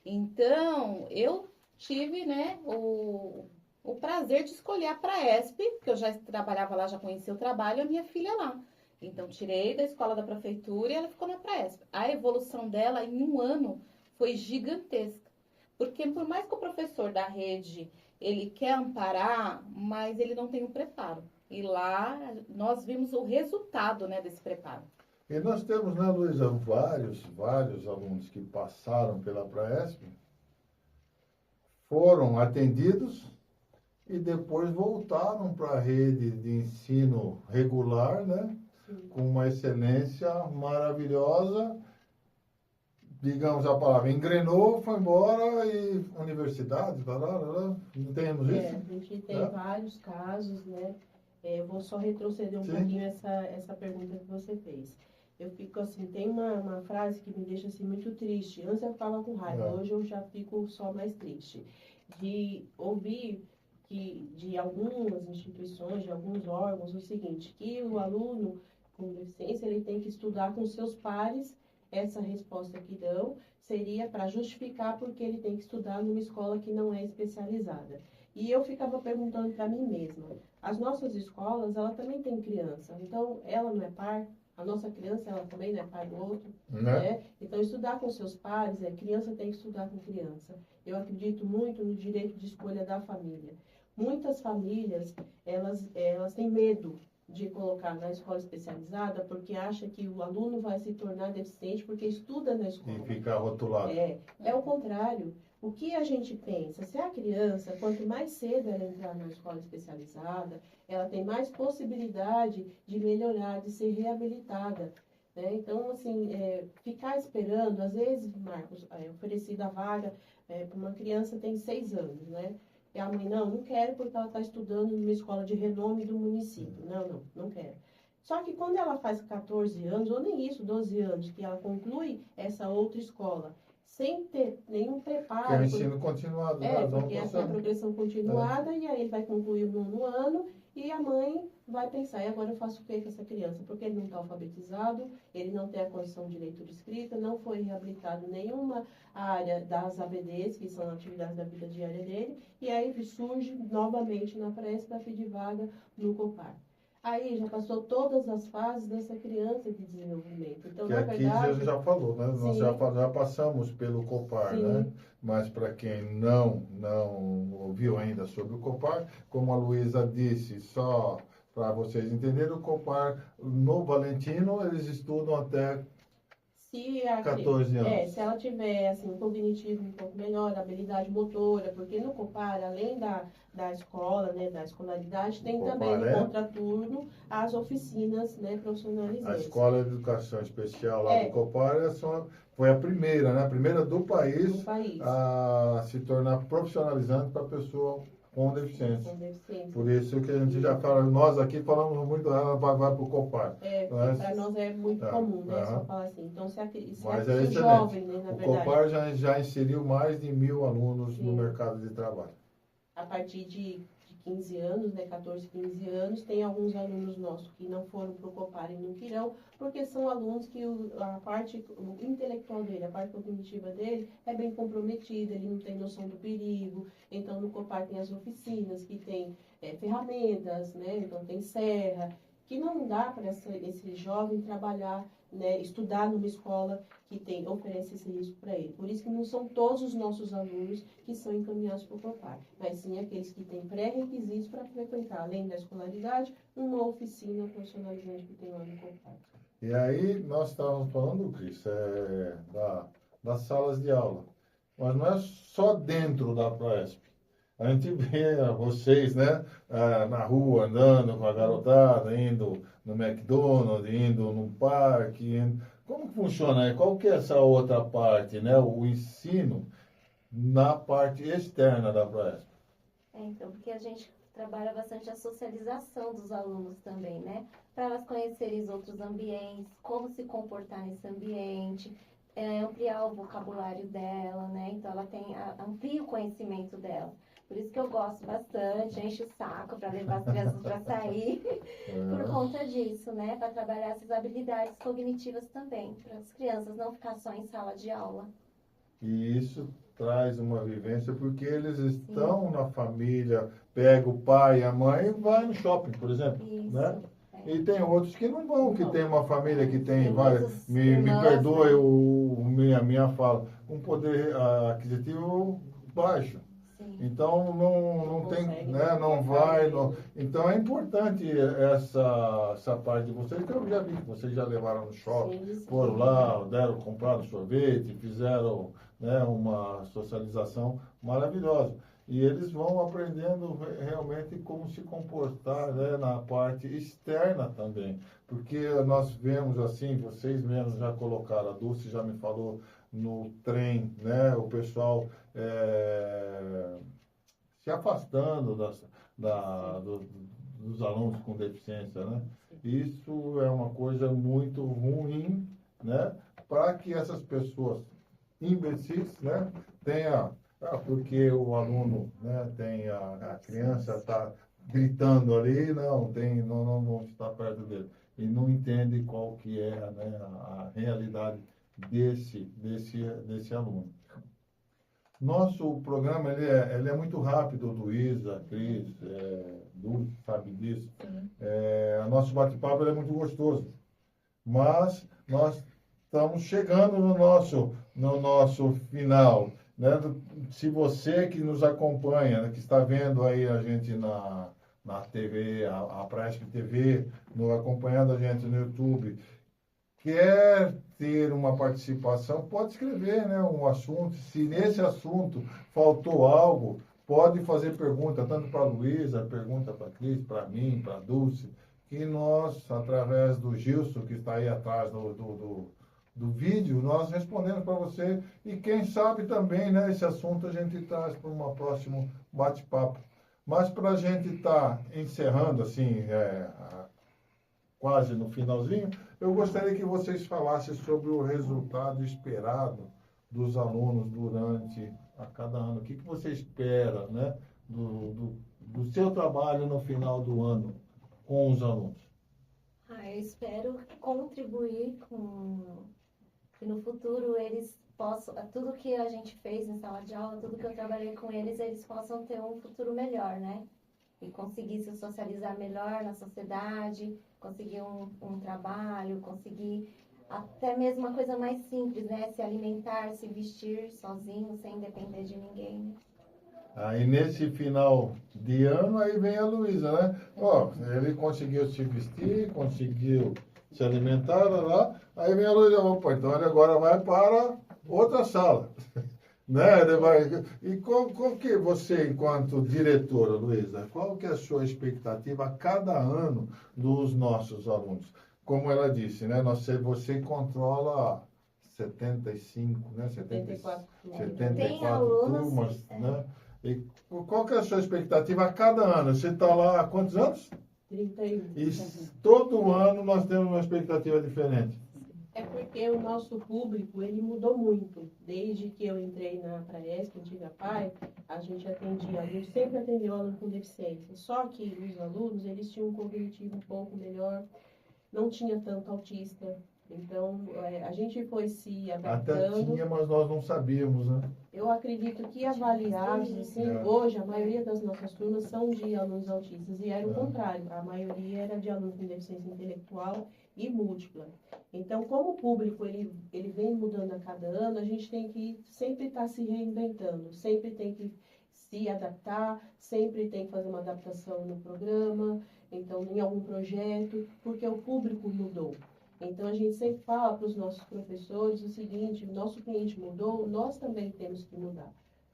Então, eu tive, né, o prazer de escolher a Praesp, porque eu já trabalhava lá, já conhecia o trabalho, a minha filha lá. Então, tirei da escola da prefeitura e ela ficou na Praesp. A evolução dela em 1 ano foi gigantesca. Porque por mais que o professor da rede, ele quer amparar, mas ele não tem o preparo. E lá nós vimos o resultado, né, desse preparo. E nós temos, né, Luísa, vários alunos que passaram pela Praesp, foram atendidos e depois voltaram para a rede de ensino regular, né? Com uma excelência maravilhosa, digamos a palavra, engrenou, foi embora e universidade, não temos isso? A gente tem vários casos, né? Eu vou só retroceder um pouquinho essa pergunta que você fez. Eu fico assim, tem uma frase que me deixa assim muito triste. Antes eu ficava com raiva, hoje eu já fico só mais triste. De ouvir que de algumas instituições, de alguns órgãos, o seguinte, que o aluno com deficiência, ele tem que estudar com seus pares. Essa resposta que dão seria para justificar porque ele tem que estudar numa escola que não é especializada. E eu ficava perguntando para mim mesma, as nossas escolas, ela também tem criança, então ela não é par? A nossa criança, ela também não é par do outro? Né? Então, estudar com seus pares, criança tem que estudar com criança. Eu acredito muito no direito de escolha da família. Muitas famílias, elas têm medo de colocar na escola especializada porque acha que o aluno vai se tornar deficiente porque estuda na escola. E ficar rotulado. É o contrário. O que a gente pensa? Se a criança, quanto mais cedo ela entrar na escola especializada, ela tem mais possibilidade de melhorar, de ser reabilitada. Né? Então, assim, ficar esperando, às vezes, Marcos, oferecida a vaga para uma criança que tem 6 anos, né? E a mãe, não quero porque ela está estudando numa escola de renome do município. Não quero. Só que quando ela faz 14 anos, ou nem isso, 12 anos, que ela conclui essa outra escola, sem ter nenhum Que é o preparo. ensino continuado, né? Não Porque essa é a consegue. progressão continuada, e aí ele vai concluir o 9º ano, e a mãe vai pensar, e agora eu faço o que com essa criança? Porque ele não está alfabetizado, ele não tem a condição de leitura e escrita, não foi reabilitado nenhuma área das ABDs, que são atividades da vida diária dele, e aí surge novamente na pressa para pedir vaga no COPAR. Aí já passou todas as fases dessa criança de desenvolvimento. Então, Que na aqui verdade... já falou, né? Nós Sim. já passamos pelo COPAR, Sim. né? Mas para quem não ouviu ainda sobre o COPAR, como a Luísa disse, só para vocês entenderem, o COPAR no Valentino, eles estudam até Se a 14 anos. se ela tiver assim, um cognitivo um pouco melhor, habilidade motora, porque no COPAR, além da escola, né, da escolaridade, tem COPAR também no é? contraturno as oficinas, né, A profissionalizantes. Escola de Educação Especial lá É. do COPAR foi a primeira, né? A primeira do No país país, a se tornar profissionalizante para pessoa com deficiência. com deficiência. Por isso que a gente já fala, nós aqui falamos muito, ela vai para o COPAR. Mas- Para nós é muito É, comum, né, só aham. falar assim. Então, se Mas se é o excelente. jovem, né, na O verdade, COPAR já inseriu mais de 1.000 alunos no Sim. mercado de trabalho. a partir de 15 anos, né, 14, 15 anos, tem alguns alunos nossos que não foram para o COPAR e não irão, porque são alunos que a parte intelectual dele, a parte cognitiva dele é bem comprometida, ele não tem noção do perigo. Então, no COPAR tem as oficinas, que tem ferramentas, né, então tem serra, que não dá para esse jovem trabalhar, né, estudar numa escola que oferece esse risco para ele. Por isso que não são todos os nossos alunos que são encaminhados para o COPAR, mas sim aqueles que têm pré-requisitos para frequentar, além da escolaridade, uma oficina profissionalizante que tem lá no COPAR. E aí nós estávamos falando, Cris, das salas de aula. Mas não é só dentro da Proesp. A gente vê vocês, né, na rua, andando com a garotada, indo no McDonald's, indo no parque. Como que funciona aí? Qual que é essa outra parte, né? O ensino na parte externa da Proesp. Então, porque a gente trabalha bastante a socialização dos alunos também, né? Para elas conhecerem os outros ambientes, como se comportar nesse ambiente, ampliar o vocabulário dela, né? Então, ela amplia o conhecimento dela. Por isso que eu gosto bastante, enche o saco para levar as crianças para sair, por conta disso, né? Para trabalhar essas habilidades cognitivas também, para as crianças não ficar só em sala de aula. E isso traz uma vivência porque eles estão na família, pega o pai e a mãe e vai no shopping, por exemplo, Isso, né? E tem outros que não vão, que tem uma família que tem Tem várias, muitos me irmãos, perdoe né? minha fala, um poder aquisitivo baixo. Sim. Então não tem, consegue, né? Não né? vai. Então é importante essa parte de vocês, que eu já vi que vocês já levaram no shopping, Sim, sim. foram lá, compraram sorvete, fizeram, né, uma socialização maravilhosa. E eles vão aprendendo realmente como se comportar, né, na parte externa também. Porque nós vemos assim, vocês mesmos já colocaram, a Dulce já me falou no trem, né, o pessoal se afastando dos alunos com deficiência, né? Isso é uma coisa muito ruim, né, para que essas pessoas imbecis, né, tenha, porque o aluno, né, a criança está gritando ali, não está perto dele e não entende qual que é, né, a realidade desse aluno. Nosso programa ele é muito rápido, Luísa, Cris, Dulce sabe disso. Nosso bate-papo é muito gostoso, mas nós estamos chegando no nosso final, né? Se você que nos acompanha, né, que está vendo aí a gente na TV, a Proesp TV, acompanhando a gente no YouTube, quer ter uma participação, pode escrever, né, um assunto. Se nesse assunto faltou algo, pode fazer pergunta, tanto para a Luísa, pergunta para a Cris, para mim, para a Dulce, que nós, através do Gilson, que está aí atrás do vídeo, nós respondemos para você. E quem sabe também, né, esse assunto a gente traz para um próximo bate-papo. Mas para a gente estar encerrando, assim, quase no finalzinho, eu gostaria que vocês falassem sobre o resultado esperado dos alunos durante a cada ano. O que você espera, né, do seu trabalho no final do ano com os alunos? Eu espero contribuir com que no futuro eles possam, tudo que a gente fez em sala de aula, tudo que eu trabalhei com eles possam ter um futuro melhor, né? E conseguir se socializar melhor na sociedade, conseguir um trabalho, conseguir até mesmo uma coisa mais simples, né? Se alimentar, se vestir sozinho, sem depender de ninguém, né? Aí nesse final de ano, aí vem a Luísa, né? Ó, ele conseguiu se vestir, conseguiu se alimentar, lá. Aí vem a Luísa, opa, então ele agora vai para outra sala. Né? Ele vai... E qual que você, enquanto diretora, Luísa, qual que é a sua expectativa a cada ano dos nossos alunos? Como ela disse, né? Você controla 75, né? 74. 74 turmas, né? E qual que é a sua expectativa a cada ano? Você está lá há quantos anos? 31. E todo ano nós temos uma expectativa diferente. É porque o nosso público, ele mudou muito. Desde que eu entrei na Praesp, antiga PAI, a gente sempre atendeu aluno com deficiência. Só que os alunos, eles tinham um cognitivo um pouco melhor, não tinha tanto autista. Então, a gente foi se Até adaptando. tinha, mas nós não sabíamos, né? Eu acredito que avaliados, assim, hoje, a maioria das nossas turmas são de alunos autistas. E era o contrário, a maioria era de alunos com deficiência intelectual e múltipla. Então, como o público ele vem mudando a cada ano, a gente tem que sempre estar se reinventando, sempre tem que se adaptar, sempre tem que fazer uma adaptação no programa, então em algum projeto, porque o público mudou. Então, a gente sempre fala para os nossos professores o seguinte: o nosso cliente mudou, nós também temos que mudar.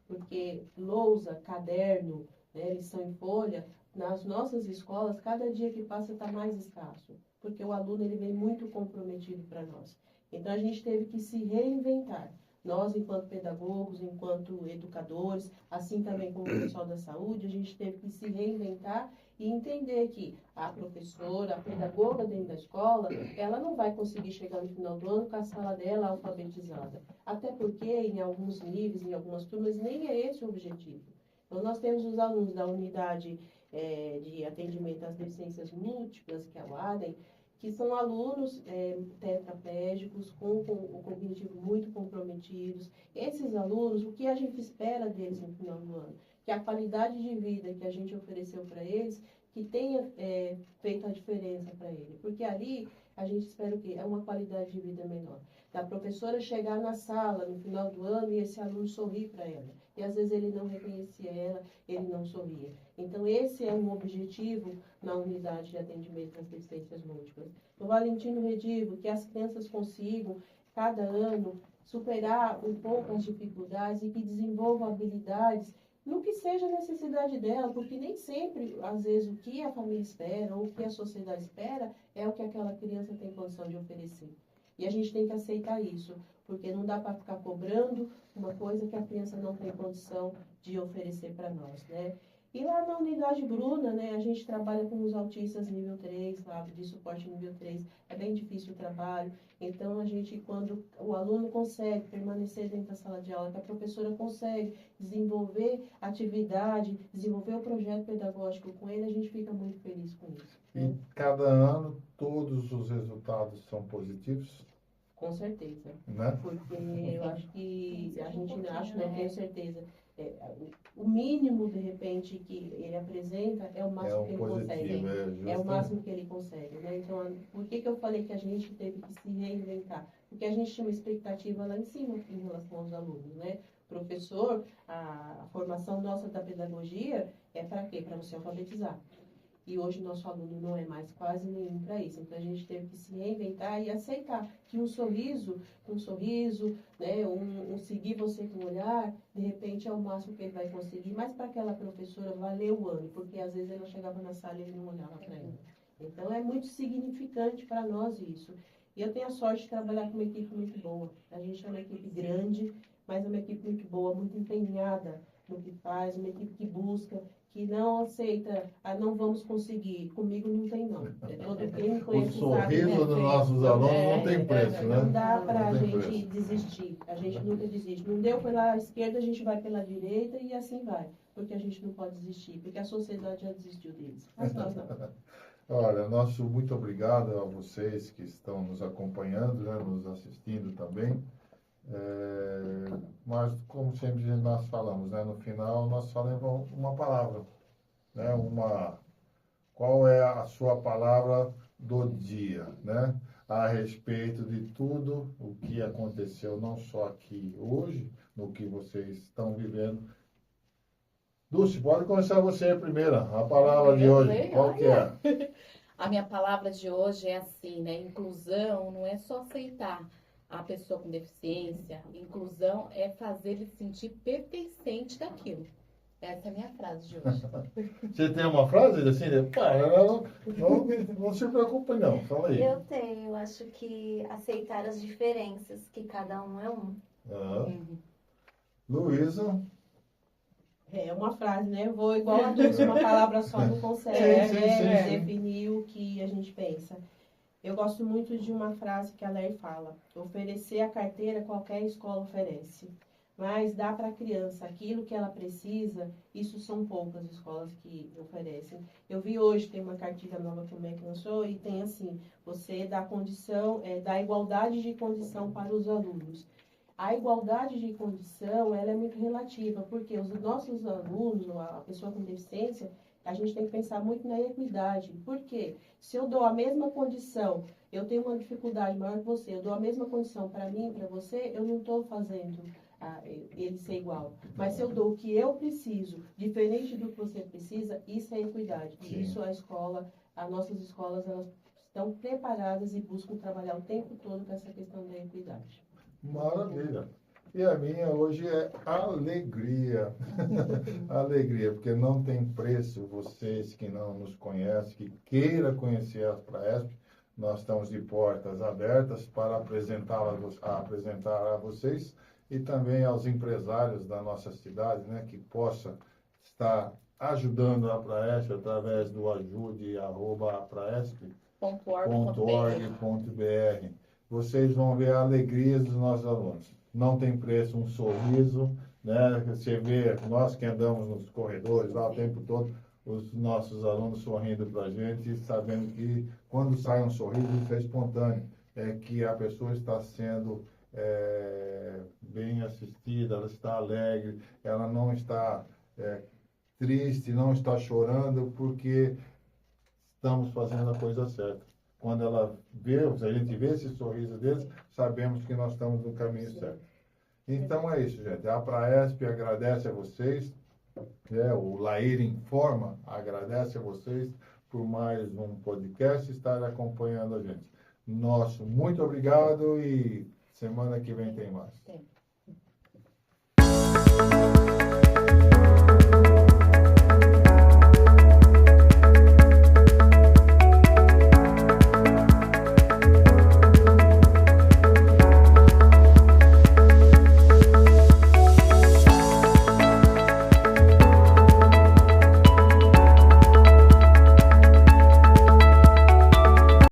Porque lousa, caderno, né, lição em folha, nas nossas escolas, cada dia que passa está mais escasso. Porque o aluno ele vem muito comprometido para nós. Então, a gente teve que se reinventar. Nós, enquanto pedagogos, enquanto educadores, assim também como o pessoal da saúde, a gente teve que se reinventar e entender que a professora, a pedagoga dentro da escola, ela não vai conseguir chegar no final do ano com a sala dela alfabetizada. Até porque, em alguns níveis, em algumas turmas, nem é esse o objetivo. Então, nós temos os alunos da unidade de atendimento às deficiências múltiplas, que é o ADEM, que são alunos tetraplégicos, com o cognitivo muito comprometidos. Esses alunos, o que a gente espera deles no final do ano? Que a qualidade de vida que a gente ofereceu para eles, que tenha feito a diferença para ele. Porque ali a gente espera o quê? É uma qualidade de vida menor. Da professora chegar na sala no final do ano e esse aluno sorrir para ela. E às vezes ele não reconhecia ela, ele não sorria. Então esse é um objetivo na unidade de atendimento às deficiências múltiplas. No Valentino Redivo, que as crianças consigam, cada ano, superar um pouco as dificuldades e que desenvolvam habilidades no que seja a necessidade dela, porque nem sempre, às vezes, o que a família espera ou o que a sociedade espera é o que aquela criança tem condição de oferecer. E a gente tem que aceitar isso, porque não dá para ficar cobrando uma coisa que a criança não tem condição de oferecer para nós, né? E lá na unidade Bruna, né, a gente trabalha com os autistas nível 3, lá de suporte nível 3. É bem difícil o trabalho. Então, a gente, quando o aluno consegue permanecer dentro da sala de aula, que a professora consegue desenvolver atividade, desenvolver o projeto pedagógico com ele, a gente fica muito feliz com isso. E cada ano todos os resultados são positivos? Com certeza. Né? Porque eu acho que, a gente acha, né, tenho certeza, o mínimo, de repente, que ele apresenta é o máximo que ele consegue. É o máximo que ele consegue, né? Então, por que eu falei que a gente teve que se reinventar? Porque a gente tinha uma expectativa lá em cima em relação aos alunos, né? Professor, a formação nossa da pedagogia é para quê? Para você alfabetizar. E hoje o nosso aluno não é mais quase nenhum para isso. Então, a gente teve que se reinventar e aceitar que um sorriso, né, um seguir você com o olhar, de repente é o máximo que ele vai conseguir. Mas para aquela professora valeu o ano, porque às vezes ela chegava na sala e ele não olhava para ela. Então, é muito significante para nós isso. E eu tenho a sorte de trabalhar com uma equipe muito boa. A gente é uma equipe grande, mas é uma equipe muito boa, muito empenhada no que faz, uma equipe que busca, que não aceita, não vamos conseguir. Comigo não tem não. Quem me O conhece sabe, sorriso dos nossos alunos não tem preço, né? não dá para a Não tem gente preço. desistir. A gente nunca desiste. Não deu pela esquerda, a gente vai pela direita e assim vai. Porque a gente não pode desistir, porque a sociedade já desistiu deles. Mas nós não. Olha, nosso muito obrigado a vocês que estão nos acompanhando, né, nos assistindo também. Mas, como sempre nós falamos, né, no final nós falamos uma palavra, né, qual é a sua palavra do dia, né, a respeito de tudo o que aconteceu, não só aqui hoje, no que vocês estão vivendo. Dulce, pode começar você primeiro, a palavra de hoje, qual que é? A minha palavra de hoje é assim, né? Inclusão não é só aceitar a pessoa com deficiência. Inclusão é fazer ele se sentir pertencente daquilo. Essa é a minha frase de hoje. Você tem uma frase assim? Não se preocupe não, fala aí. Eu tenho, eu acho que aceitar as diferenças, que cada um é um. Luísa? É uma frase, né? Vou igual a Dulce, uma palavra só não consegue Sim. definir o que a gente pensa. Eu gosto muito de uma frase que a Leir fala: oferecer a carteira qualquer escola oferece, mas dá para a criança aquilo que ela precisa, isso são poucas escolas que oferecem. Eu vi hoje, tem uma cartilha nova também que lançou, e tem assim, você dá condição, dá igualdade de condição para os alunos. A igualdade de condição, ela é muito relativa, porque os nossos alunos, a pessoa com deficiência, a gente tem que pensar muito na equidade. Por quê? Se eu dou a mesma condição, eu tenho uma dificuldade maior que você, eu dou a mesma condição para mim e para você, eu não estou fazendo ele ser igual. Mas se eu dou o que eu preciso, diferente do que você precisa, isso é equidade. Sim. E isso a escola, as nossas escolas, elas estão preparadas e buscam trabalhar o tempo todo com essa questão da equidade. Maravilha. E a minha hoje é alegria. Alegria, porque não tem preço. Vocês que não nos conhecem, que queira conhecer a Praesp, nós estamos de portas abertas para apresentar a vocês e também aos empresários da nossa cidade, né, que possa estar ajudando a Praesp através do ajude@praesp.org.br. Vocês vão ver a alegria dos nossos alunos. Não tem preço um sorriso, né? Você vê, nós que andamos nos corredores lá o tempo todo, os nossos alunos sorrindo para a gente, sabendo que quando sai um sorriso, isso é espontâneo, é que a pessoa está sendo bem assistida, ela está alegre, ela não está triste, não está chorando, porque estamos fazendo a coisa certa. Quando ela vê, se a gente vê esse sorriso deles, sabemos que nós estamos no caminho certo. Então é isso, gente. A Praesp agradece a vocês, o Lair Informa agradece a vocês por mais um podcast, estar acompanhando a gente. Nosso muito obrigado e semana que vem tem mais. Tem.